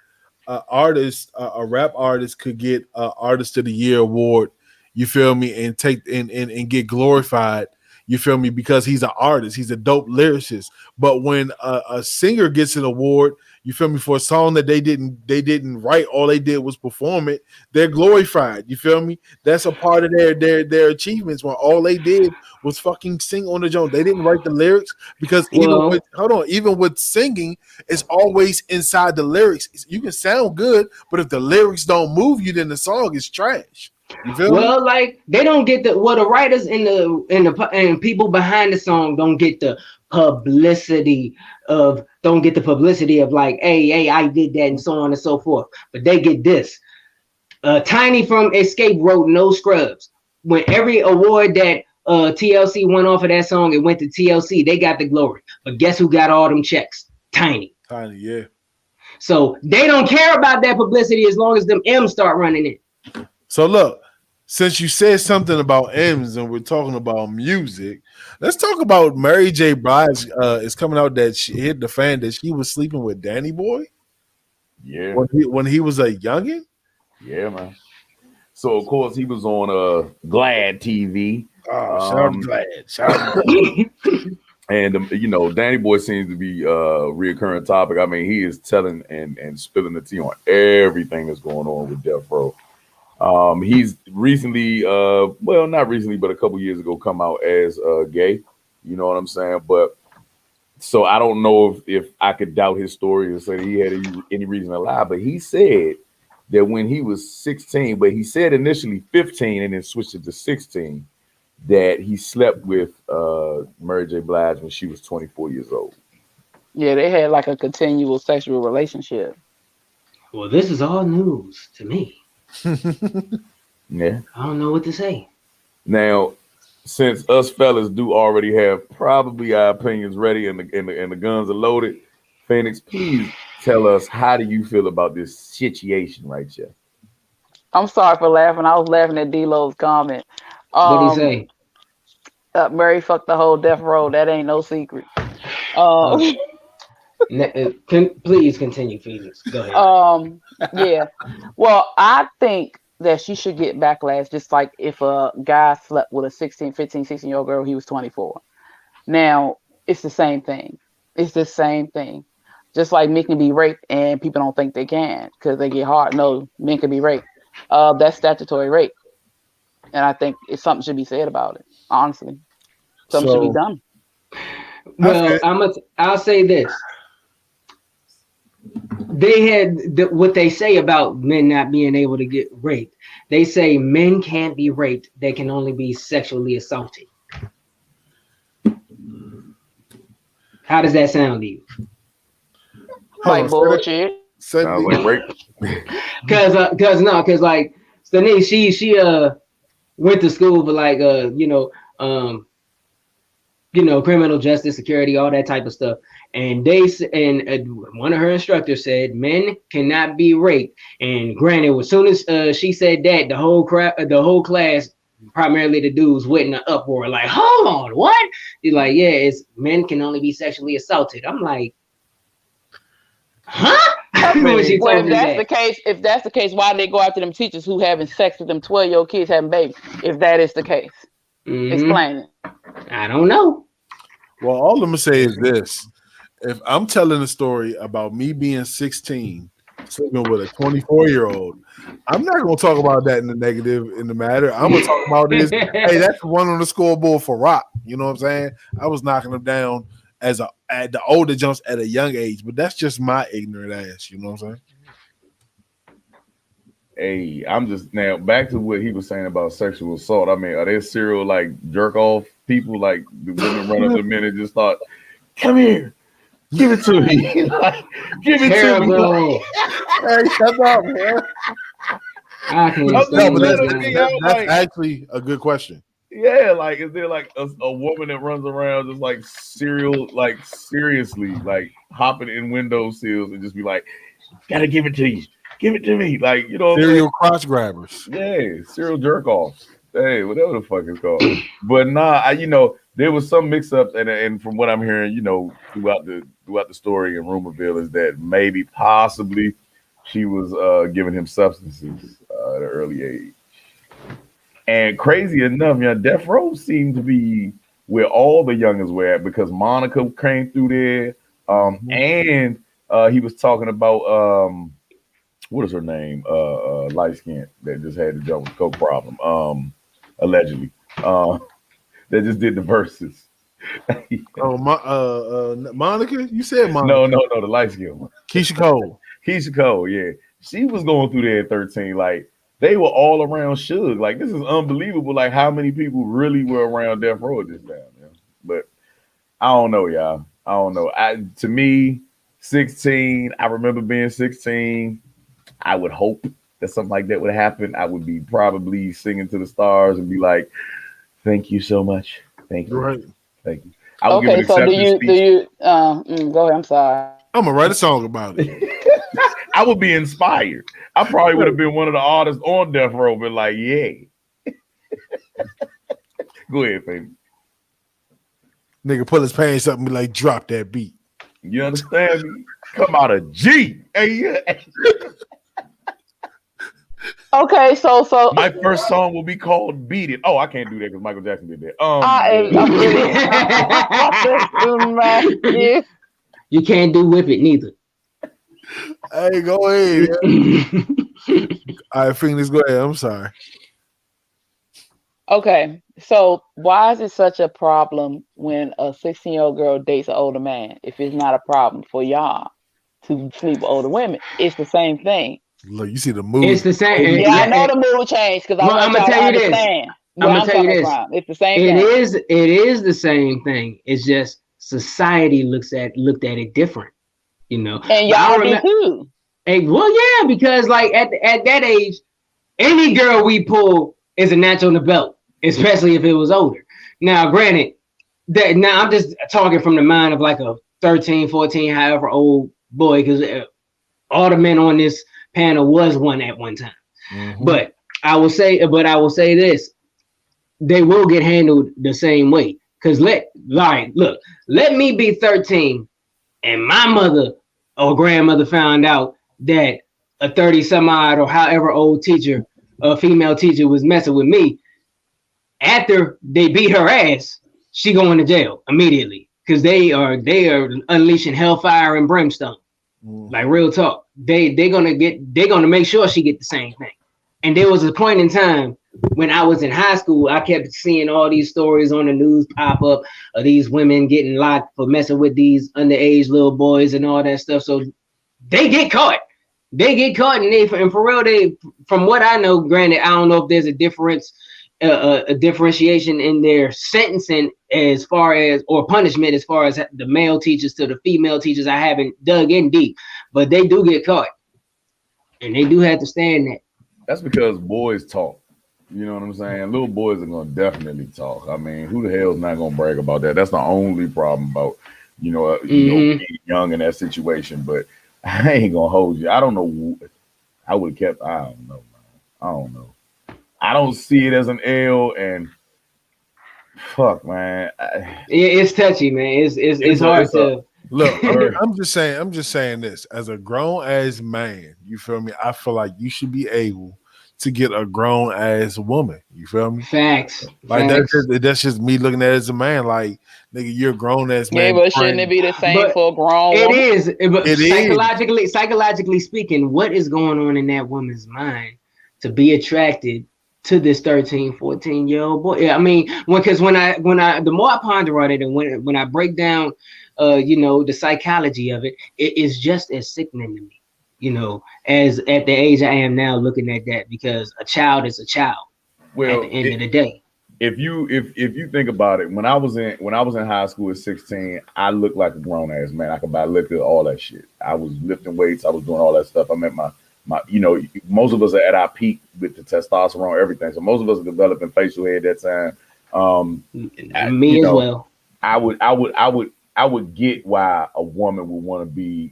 a rap artist could get Artist of the Year award? You feel me? And take and get glorified. You feel me? Because he's an artist, he's a dope lyricist. But when a singer gets an award, you feel me, for a song that they didn't write, all they did was perform it, they're glorified. You feel me? That's a part of their achievements, when all they did was fucking sing on the joint. They didn't write the lyrics, because even with singing, it's always inside the lyrics. You can sound good, but if the lyrics don't move you, then the song is trash. You feel me? Like, they don't get the writers and people behind the song don't get the publicity of like, hey, I did that and so on and so forth. But they get this. Tiny from Escape wrote No Scrubs. When every award that TLC went off of that song, it went to TLC. They got the glory. But guess who got all them checks? Tiny, yeah. So they don't care about that publicity as long as them M's start running it. So look, since you said something about M's and we're talking about music, let's talk about Mary J. Blige. Is coming out that she hit the fan that she was sleeping with Danny Boy. Yeah. When he was a youngin'. Yeah, man. So of course he was on Glad TV. Oh, shout out to Glad. Shout out to Glad. And you know, Danny Boy seems to be a reoccurring topic. I mean, he is telling and spilling the tea on everything that's going on with Death Row. He's recently, well, not recently, but a couple years ago, come out as gay. You know what I'm saying? But so I don't know if I could doubt his story and say that he had any reason to lie. But he said that when he was 16, but he said initially 15 and then switched it to 16, that he slept with Mary J. Blige when she was 24 years old. Yeah, they had like a continual sexual relationship. Well, this is all news to me. Yeah, I don't know what to say. Now, since us fellas do already have probably our opinions ready and the guns are loaded, Phoenix, please tell us, how do you feel about this situation right here? I'm sorry for laughing. I was laughing at D-Lo's comment. What did he say? Mary fucked the whole Death Row. That ain't no secret. Please continue, Phoenix. Go ahead. Yeah. Well, I think that she should get backlash, just like if a guy slept with a 16-year-old girl, he was 24. Now, it's the same thing. It's the same thing. Just like men can be raped and people don't think they can because they get hard. No, men can be raped. That's statutory rape. And I think something should be said about it, honestly. Something should be done. Well, I'll say this. They had what they say about men not being able to get raped. They say men can't be raped. They can only be sexually assaulted. How does that sound to you? Like bullshit. Sounds like rape. Cause like Stanice, she went to school for like criminal justice, security, all that type of stuff. And one of her instructors said men cannot be raped. And granted, as soon as she said that, the whole class, primarily the dudes, went in an uproar. Like, hold on, what? He's like, yeah, it's men can only be sexually assaulted. I'm like, huh? If that's the case, why do they go after them teachers who having sex with them 12-year-old kids having babies? If that is the case, explain it. I don't know. Well, all I'm gonna say is this: if I'm telling a story about me being 16, sleeping with a 24-year-old, I'm not gonna talk about that in the negative in the matter. I'm gonna talk about this. Hey, that's one on the scoreboard for Rock. You know what I'm saying? I was knocking them down at the older jumps at a young age, but that's just my ignorant ass. You know what I'm saying? Hey, I'm just now back to what he was saying about sexual assault. I mean, are there serial like jerk off people like the women run up to men and just thought, "Come here, give it to me, like, give it to me." Like, Hey, shut up, man. I can't No, stand but that. That's actually a good question. yeah, like is there like a woman that runs around just like serial, like seriously, like hopping in windowsills and just be like, "Gotta give it to you, give it to me," like you know, what I'm saying? Serial crotch grabbers. Yeah, serial jerk offs. Hey, whatever the fuck it's called. But nah, there was some mix ups, and from what I'm hearing, throughout the story in Rumorville is that maybe possibly she was giving him substances at an early age. And crazy enough, Death Row seemed to be where all the youngins were at because Monica came through there, and he was talking about what is her name? Light skin that just had the jump with coke problem. Allegedly. That just did the verses. Monica? You said Monica. No, the light skin one. Keisha Cole. Keisha Cole, yeah. She was going through there at 13. Like they were all around Suge. Like this is unbelievable. Like how many people really were around Death Row at this time. Yeah. But I don't know, y'all. I don't know. To me, 16. I remember being 16. I would hope that something like that would happen. I would be probably singing to the stars and be like, "Thank you so much. Thank you. Right. Thank you." I would give an Okay, so do acceptance you speech. go ahead, I'm sorry. I'm gonna write a song about it. I would be inspired. I probably would have been one of the artists on Death Row, but like, yeah. Go ahead, baby. Nigga pull his pants up and be like, drop that beat. You understand me? Come out of G. Hey, yeah. Okay, so My first song will be called "Beat It." Oh, I can't do that because Michael Jackson did that. You can't do whip it neither. Hey, go ahead. All right, Phoenix, go ahead. I'm sorry. Okay, so why is it such a problem when a 16-year-old girl dates an older man? If it's not a problem for y'all to sleep with older women, it's the same thing. Look, you see the movie. It's the same. Yeah, I know the mood changed because I'm gonna tell you this. I'm gonna tell you this. It's the same thing. It is the same thing. It's just society looked at it different, And y'all do too. Well, yeah, because like at that age, any girl we pull is a notch on the belt, especially if it was older. Now, granted, now I'm just talking from the mind of like a 13, 14, however old boy, because all the men on this panel was one at one time. Mm-hmm. But I will say this: they will get handled the same way. Because let me be 13, and my mother or grandmother found out that a 30-some-odd or however old teacher, a female teacher, was messing with me. After they beat her ass, she going to jail immediately because they are unleashing hellfire and brimstone. Like real talk. They're gonna make sure she get the same thing. And there was a point in time when I was in high school, I kept seeing all these stories on the news pop up of these women getting locked for messing with these underage little boys and all that stuff. So they get caught. And for real, from what I know, granted, I don't know if there's a differentiation in their sentencing as far as, or punishment as far as the male teachers to the female teachers. I haven't dug in deep, but they do get caught and they do have to stand that. That's because boys talk. You know what I'm saying? Little boys are gonna definitely talk. I mean, who the hell is not gonna brag about that? That's the only problem about being young in that situation. But I ain't gonna hold you. I don't know. I would have kept. I don't know, man. I don't know. I don't see it as an L, and fuck, man. It's touchy, man. It's hard to look. I'm just saying this as a grown ass man. You feel me? I feel like you should be able to get a grown ass woman. You feel me? Facts. Like Facts. that's just me looking at it as a man. Like, nigga, you're a grown ass man. Yeah, but shouldn't it be the same But for a grown It woman? is, but It is. psychologically speaking, what is going on in that woman's mind to be attracted to this 13, 14-year-old boy? Yeah, I mean, when I the more I ponder on it, and when I break down, the psychology of it, it is just as sickening to me, as at the age I am now looking at that, because a child is a child Well, at the end of the day. if you think about it, when I was in high school at 16, I looked like a grown ass man. I could buy liquor, all that shit. I was lifting weights, I was doing all that stuff. I met my most of us are at our peak with the testosterone, everything. So most of us are developing facial hair at that time. Me as well. I would get why a woman would want to be,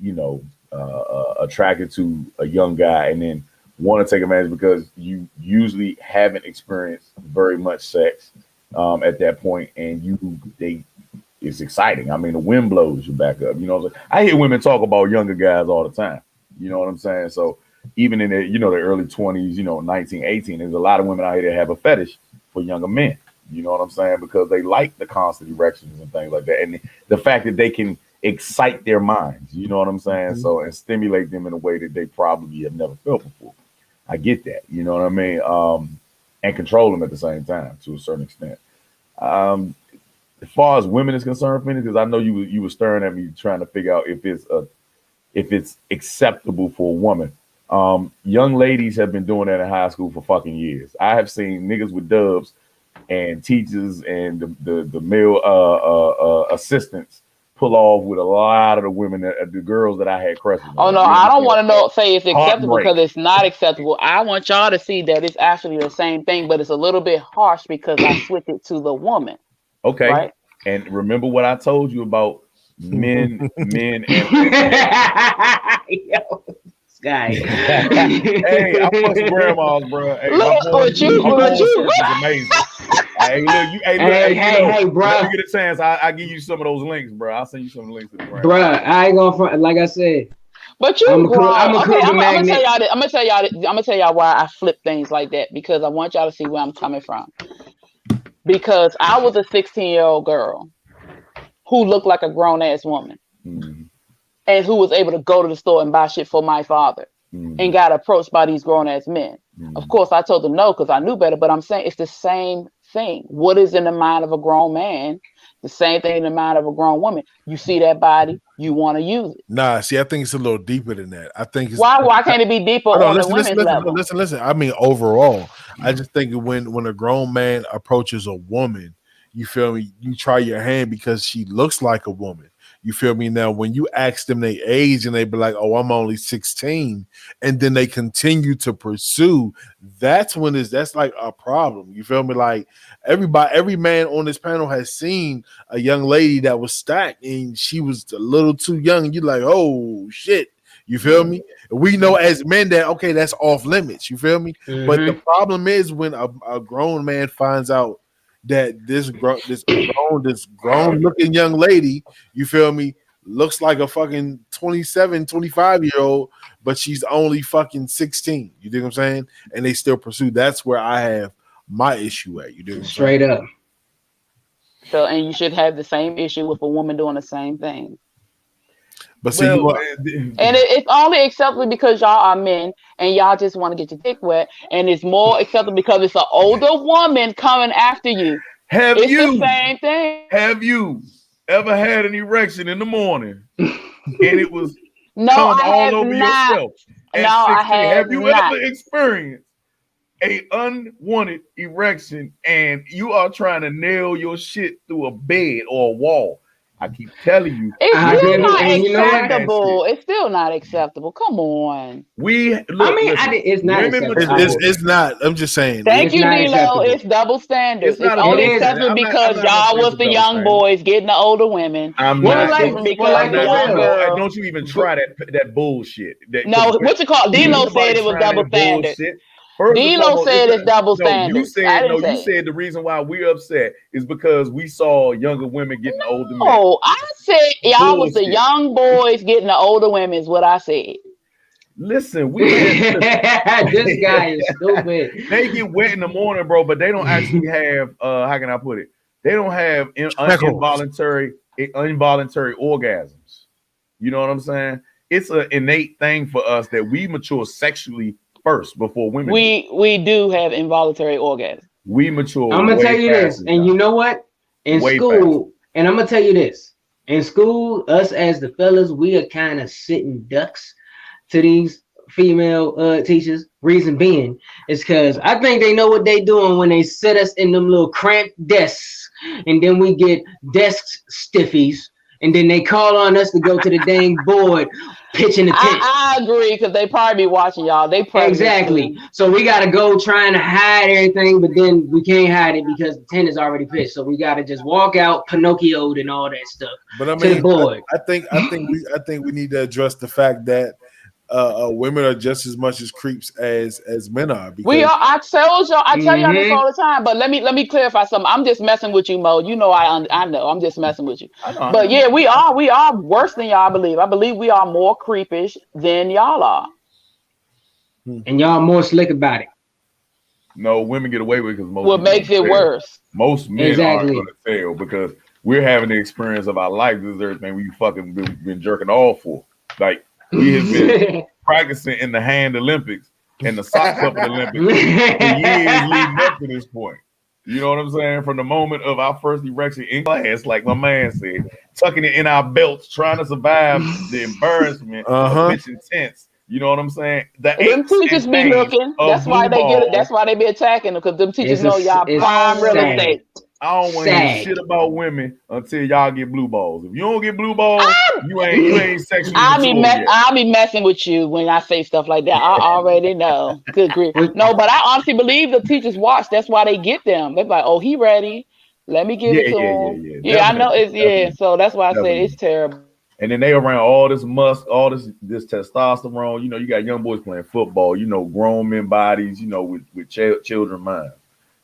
attracted to a young guy and then want to take advantage, because you usually haven't experienced very much sex at that point, and it's exciting. I mean, the wind blows you back up. I hear women talk about younger guys all the time. You know what I'm saying? So even in the early 20s, 19, 18, there's a lot of women out here that have a fetish for younger men. You know what I'm saying? Because they like the constant erections and things like that, and the fact that they can excite their minds. You know what I'm saying? Mm-hmm. So, and stimulate them in a way that they probably have never felt before. I get that. You know what I mean? And control them at the same time to a certain extent. As far as women is concerned, Phoenix, because I know you were staring at me trying to figure out if it's acceptable for a woman. Young ladies have been doing that in high school for fucking years. I have seen niggas with dubs and teachers and the male assistants pull off with a lot of the women, the girls that I had crushes on. Oh no, I don't want to say it's acceptable, because it's not acceptable. I want y'all to see that it's actually the same thing, but it's a little bit harsh because I switched it to the woman. Okay. Right? And remember what I told you about men, and Yo, this guy. hey, I fuck some grandmas, bro. Hey, Look what you is amazing. Hey, look, hey, bro. Let me get a chance. I give you some of those links, bro. I'll send you some links to the grandma. Bro, I ain't gonna, like I said. But you, I'm gonna tell y'all why I flip things like that, because I want y'all to see where I'm coming from. Because I was a 16-year-old girl who looked like a grown ass woman, and who was able to go to the store and buy shit for my father, and got approached by these grown ass men. Of course, I told them no because I knew better. But I'm saying it's the same thing. What is in the mind of a grown man? The same thing in the mind of a grown woman. You see that body, you want to use it. Nah, see, I think it's a little deeper than that. I think it's why can't it be deeper on the women's level? Listen. I mean, overall, I just think when a grown man approaches a woman, you feel me? You try your hand because she looks like a woman. You feel me? Now, when you ask them their age and they be like, "Oh, I'm only 16," and then they continue to pursue, that's like a problem. You feel me? Like every man on this panel has seen a young lady that was stacked and she was a little too young. And you're like, "Oh shit." You feel me? We know as men that, okay, that's off limits. You feel me? But the problem is when a grown man finds out that this grown looking young lady, you feel me, looks like a fucking 27, 25-year-old, but she's only fucking 16. You dig what I'm saying? And they still pursue. That's where I have my issue at. You dig what I'm Straight saying? up. So, and you should have the same issue with a woman doing the same thing. But see, and it's only acceptable because y'all are men and y'all just want to get your dick wet, and it's more acceptable because it's an older woman coming after you. It's the same thing. Have you ever had an erection in the morning and it was all over not. yourself? Have you ever experienced a unwanted erection and you are trying to nail your shit through a bed or a wall? I keep telling you, it's still not acceptable. It's still not acceptable. Come on. It's not acceptable. It's not. I'm just saying. Thank you, D-Lo. It's double standards. It's only acceptable because y'all was the young boys getting the older women. Don't you even try that bullshit. No, what you call D-Lo said it was double standards. D-Lo said it's double standards. You said the reason why we're upset is because we saw younger women getting older men. Oh, I said y'all was the young boys getting the older women is what I said. Listen, This guy is stupid. They get wet in the morning, bro, but they don't actually have how can I put it? They don't have involuntary orgasms. You know what I'm saying? It's an innate thing for us that we mature sexually first before women. We do have involuntary orgasms. We mature. I'm gonna tell you this, and you know what? In school, and I'm gonna tell you this. In school, us as the fellas, we are kind of sitting ducks to these female teachers. Reason being is because I think they know what they doing when they set us in them little cramped desks, and then we get desk stiffies, and then they call on us to go to the dang board pitching the tent. I agree, because they probably be watching y'all. They probably exactly. So we gotta go trying to hide everything, but then we can't hide it because the tent is already pitched. So we gotta just walk out Pinocchio'd and all that stuff. But I to the board. I think we need to address the fact that women are just as much as creeps as men are. We are. I tell y'all this all the time. But let me clarify something. I'm just messing with you, Mo. You know I know. I'm just messing with you. But yeah, we are worse than y'all believe. I believe we are more creepish than y'all are. And y'all more slick about it. No, women get away with it because most. What makes it worse? Most men aren't going to tell because we're having the experience of our life. This is everything we fucking been jerking off for. Like. We have been practicing in the hand Olympics and the sock puppet Olympics for years leading up to this point. You know what I'm saying? From the moment of our first erection in class, like my man said, tucking it in our belts, trying to survive the embarrassment of bitching tents. You know what I'm saying? Them teachers be looking. That's why they get it. That's why they be attacking them, because them teachers know y'all prime real estate. I don't want to hear shit about women until y'all get blue balls. If you don't get blue balls, you ain't sexually I'll be messing with you when I say stuff like that. I already know. Good grief. No, but I honestly believe the teachers watch. That's why they get them. They're like, oh, he ready. Let me give it to him. Yeah, I know it's So that's why I say it's terrible. And then they around all this all this testosterone. You know, you got young boys playing football. You know, grown men bodies. You know, with children minds.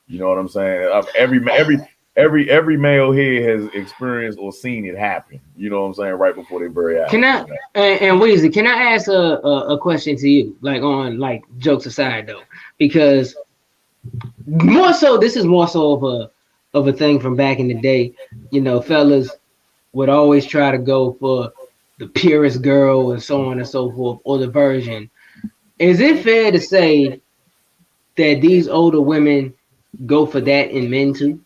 You know what I'm saying? Every male here has experienced or seen it happen. You know what I'm saying? Right before they bury out. Can I and Weezy, can I ask a question to you? Like jokes aside though, because this is more so of a thing from back in the day. You know, fellas would always try to go for the purest girl and so on and so forth, or the virgin. Is it fair to say that these older women go for that in men too?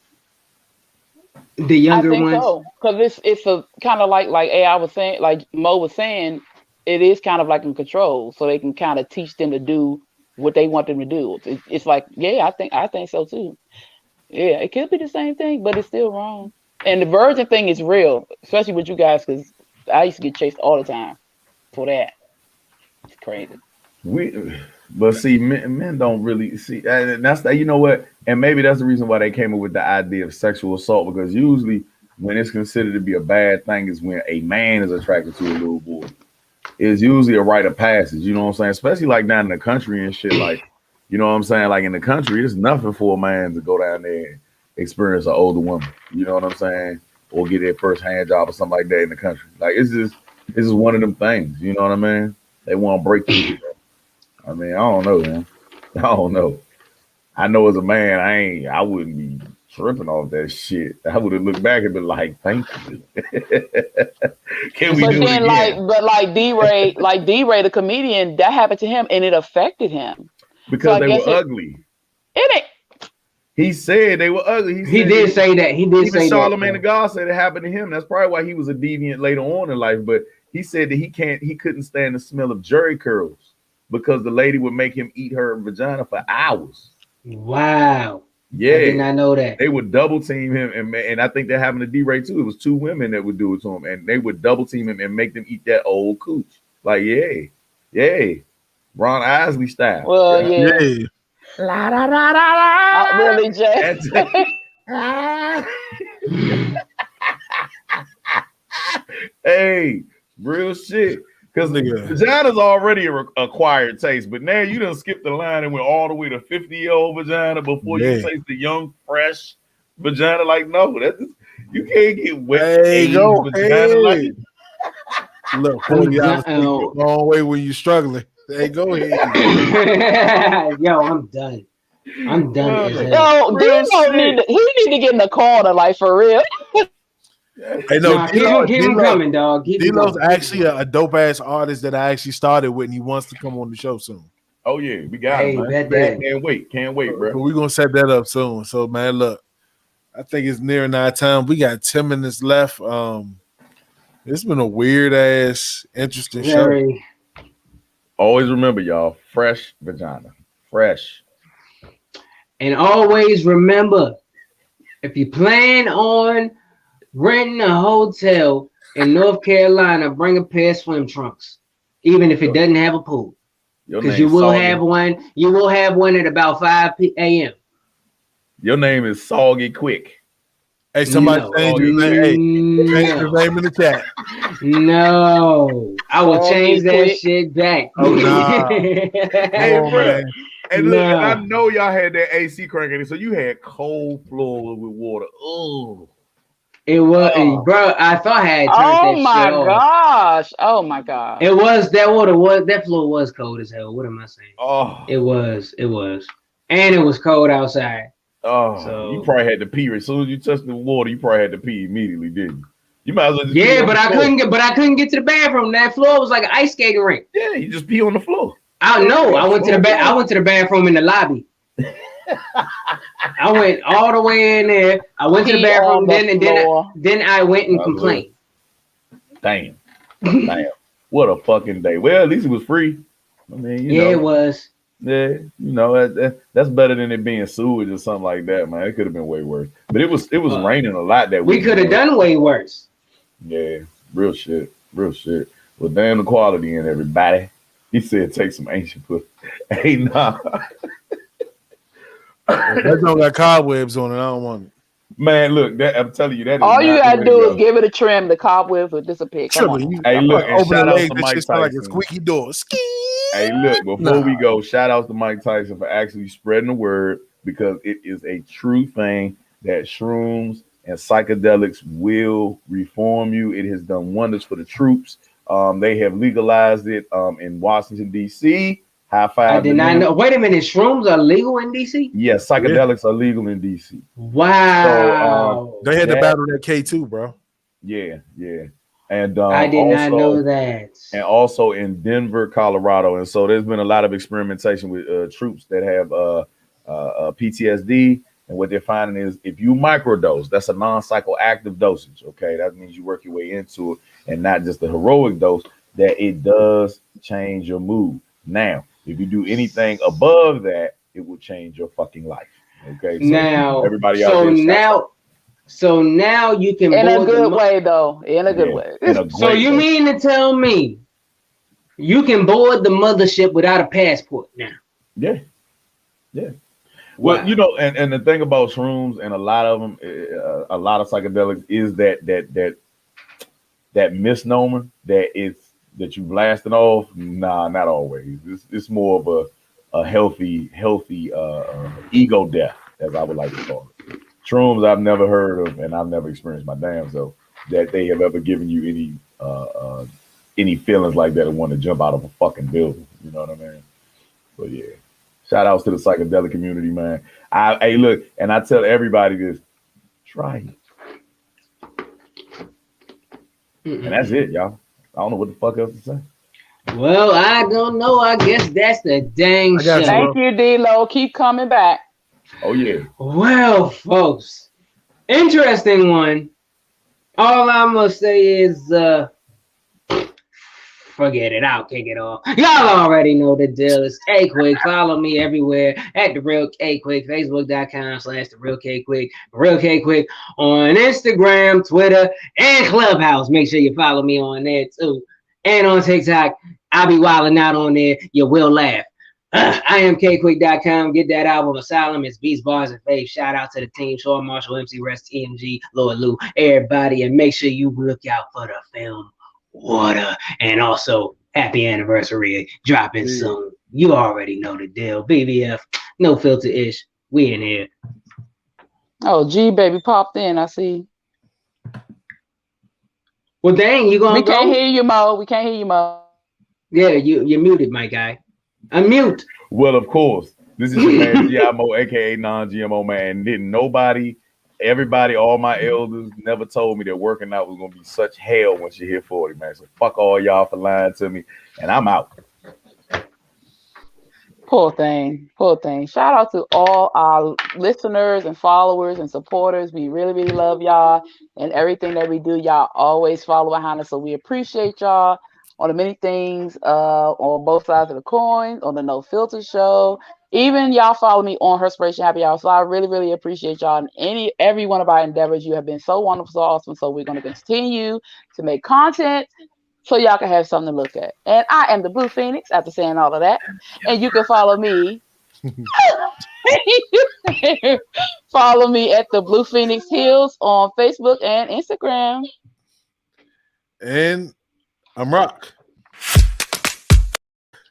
The younger ones? So, because it's a kind of like I was saying, like Mo was saying, it is kind of like in control, so they can kind of teach them to do what they want them to do. It's like, yeah, I think so too. Yeah, it could be the same thing, but it's still wrong. And the virgin thing is real, especially with you guys, because I used to get chased all the time for that. It's crazy. But see, men don't really see, and that's that. You know what? And maybe that's the reason why they came up with the idea of sexual assault, because usually when it's considered to be a bad thing is when a man is attracted to a little boy. It's usually a rite of passage. You know what I'm saying? Especially like down in the country and shit. Like, you know what I'm saying? Like in the country, it's nothing for a man to go down there and experience an older woman. You know what I'm saying? Or get their first hand job or something like that in the country. Like it's just one of them things. You know what I mean? They want to break through. I mean, I don't know, man. I don't know. I know as a man, I wouldn't be tripping off that shit. I would have looked back and been like, "Thank you." Can we do it again? Like D-Ray, the comedian, that happened to him, and it affected him because they were ugly. He said they were ugly. He did say that. Even Charlamagne the God said it happened to him. That's probably why he was a deviant later on in life. But he said that he couldn't stand the smell of jerry curls because the lady would make him eat her vagina for hours. Wow. Yeah. I did not know that. They would double team him, and I think that happened to D-Ray too. It was two women that would do it to him, and they would double team him and make them eat that old cooch. Like, yeah. Ron Isley style. Well, yeah. La da da da da. Really, Jay? Hey, real shit. Because the vagina's already an acquired taste, but now you done skipped the line and went all the way to 50-year-old vagina before you taste the young, fresh vagina. Like, no, you can't get wet. Vagina. Like, look, 40 hours a long way when you're struggling. Hey, go ahead. Yo, I'm done. I'm done as hell. Yo, D-Lo need to get in the corner, like for real. Hey, no, Nah, keep him coming, dog. Keep him D-Lo's coming. actually a dope ass artist that I actually started with, and he wants to come on the show soon. Oh yeah, we got Hey, him, man. bet that. Can't wait, bro. But we're gonna set that up soon. So, man, look, I think it's nearing our time. We got 10 minutes left. It's been a weird ass, interesting show. Very. Always remember, y'all, fresh vagina. Fresh. And always remember, if you plan on renting a hotel in North Carolina, bring a pair of swim trunks, even if it doesn't have a pool. Your Because name's you will Soggy. have one. You will have one at about 5 a.m. Your name is Soggy Quick. Hey, somebody No. change his name. Hey, change his name in the chat. No, I will Oh, change that quick. shit back. Oh, nah. Hey, Come on, bro. man. And look, and Nah. I know y'all had that AC cranking, so you had cold floor with water. Oh, It was, Oh. bro. I thought I had turned Oh that my shit off. gosh. Oh my god. It was that floor was cold as hell. What am I saying? oh, It was, and it was cold outside. oh. So- You probably had to pee as soon as you touched the water. You probably had to pee immediately, didn't you? You might as well just pee Yeah, on but the I floor. couldn't get to the bathroom. That floor was like an ice skating rink. Yeah, you just pee on the floor. I know. I went to the bathroom in the lobby. I went all the way in there. I went to the Pee bathroom, on the floor. then I went and Oh, complained. Damn. Damn. What a fucking day. Well, at least it was free. I mean, you know. It was. Yeah, you know, that's better than it being sewage or something like that, man. It could have been way worse. But it was raining a lot that We week. could have done way worse. Yeah, real shit. Well, damn the quality in everybody. He said take some ancient pussy. Hey, nah. That don't got cobwebs on it. I don't want it. Man, look, I'm telling you, that is All you not gotta the way to do go. is give it a trim. The cobwebs will disappear. Come on. You- Hey, look, and open the shout out legs, to that Mike shit sound like a Tyson. squeaky door. Ski. Hey, look, before we go, shout out to Mike Tyson for actually spreading the word, because it is a true thing that shrooms and psychedelics will reform you. It has done wonders for the troops. They have legalized it in Washington, D.C. High five. I did to not them. know. Wait a minute. Shrooms are legal in DC? Yes, psychedelics are legal in D.C. Wow. They had to That- battle that K2, bro. Yeah. And I did not also- know that. and also in Denver, Colorado. And so there's been a lot of experimentation with troops that have PTSD. And what they're finding is if you microdose, that's a non-psychoactive dosage. Okay, that means you work your way into it and not just the heroic dose, that it does change your mood. Now, if you do anything above that, it will change your fucking life. Okay, so Now, everybody out so there, now you can In a board the good mo- way, though. In a good Yeah, way. in a So great you way. mean to tell me you can board the mothership without a passport now? Yeah. Well, Wow. you know, and the thing about shrooms and a lot of them, a lot of psychedelics is that misnomer that you blasting off. Nah, not always. It's more of a healthy ego death, as I would like to call it. Shrooms I've never heard of, and I've never experienced my damn self that they have ever given you any feelings like that and want to jump out of a fucking building. You know what I mean? But yeah. Shout outs to the psychedelic community, man. Hey, look, and I tell everybody this: try it, and that's it, y'all. I don't know what the fuck else to say. Well, I don't know. I guess that's the dang I got you. show. Thank you, D-Lo. Keep coming back. Oh yeah, Well, folks, interesting one. All I'm gonna say is forget it. I'll kick it off. Y'all already know the deal. It's K Quick. Follow me everywhere at The Real K Quick. Facebook.com/The Real K Quick. Real K Quick on Instagram, Twitter, and Clubhouse. Make sure you follow me on there too. And on TikTok, I'll be wilding out on there. You will laugh. I am KQuick.com. Get that album Asylum. It's Beats, Bars, and Faith. Shout out to the team, Sean Marshall, MC Rest, TMG, Lord Lou, everybody. And make sure you look out for the film Water. And also, happy anniversary dropping soon. You already know the deal. BBF, no filter ish. We in here. Oh, G baby popped in. I see. Well, dang, you gonna We can't go? hear you, Mo. We can't hear you, Mo. Yeah, you're muted, my guy. Unmute. Well, of course, this is your man Giamo, aka non-GMO man. Didn't everybody, all my elders never told me that working out was gonna be such hell once you hit 40, man. So fuck all y'all for lying to me, and I'm out. Poor thing. Shout out to all our listeners and followers and supporters. We really, really love y'all and everything that we do. Y'all always follow behind us, so we appreciate y'all on the many things on both sides of the coin, on the No Filter Show. Even y'all follow me on Herspiration Happy Hour. So I really, really appreciate y'all and every one of our endeavors. You have been so wonderful, so awesome. So we're going to continue to make content so y'all can have something to look at. And I am the Blue Phoenix after saying all of that. And you can follow me. Follow me at the Blue Phoenix Hills on Facebook and Instagram. And I'm Rock.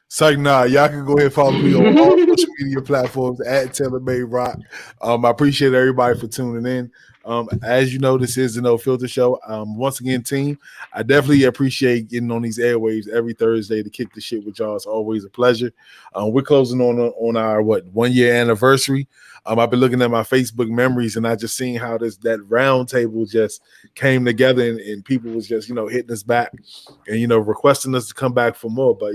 So nah, y'all can go ahead and follow me on all social media platforms at TaylorMade Rock. I appreciate everybody for tuning in. As you know, this is the No Filter Show. Once again, team, I definitely appreciate getting on these airwaves every Thursday to kick the shit with y'all. It's always a pleasure. We're closing on our 1 year anniversary. I've been looking at my Facebook memories and I just seen how that round table just came together and people was just, hitting us back and, requesting us to come back for more. But,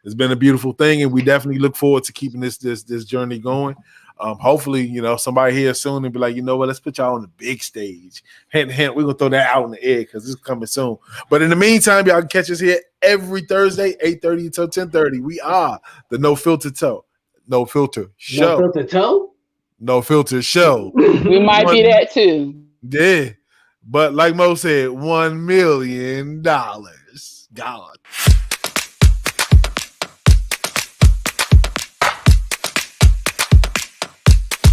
it's been a beautiful thing, and we definitely look forward to keeping this journey going. Hopefully, somebody here soon and be like, let's put y'all on the big stage. Hint, hint, we're going to throw that out in the air because it's coming soon. But in the meantime, y'all can catch us here every Thursday, 8:30 until 10:30. We are the No Filter Show. No Filter Toe? No Filter Show. We might be that too. Yeah. But like Mo said, $1 million. God.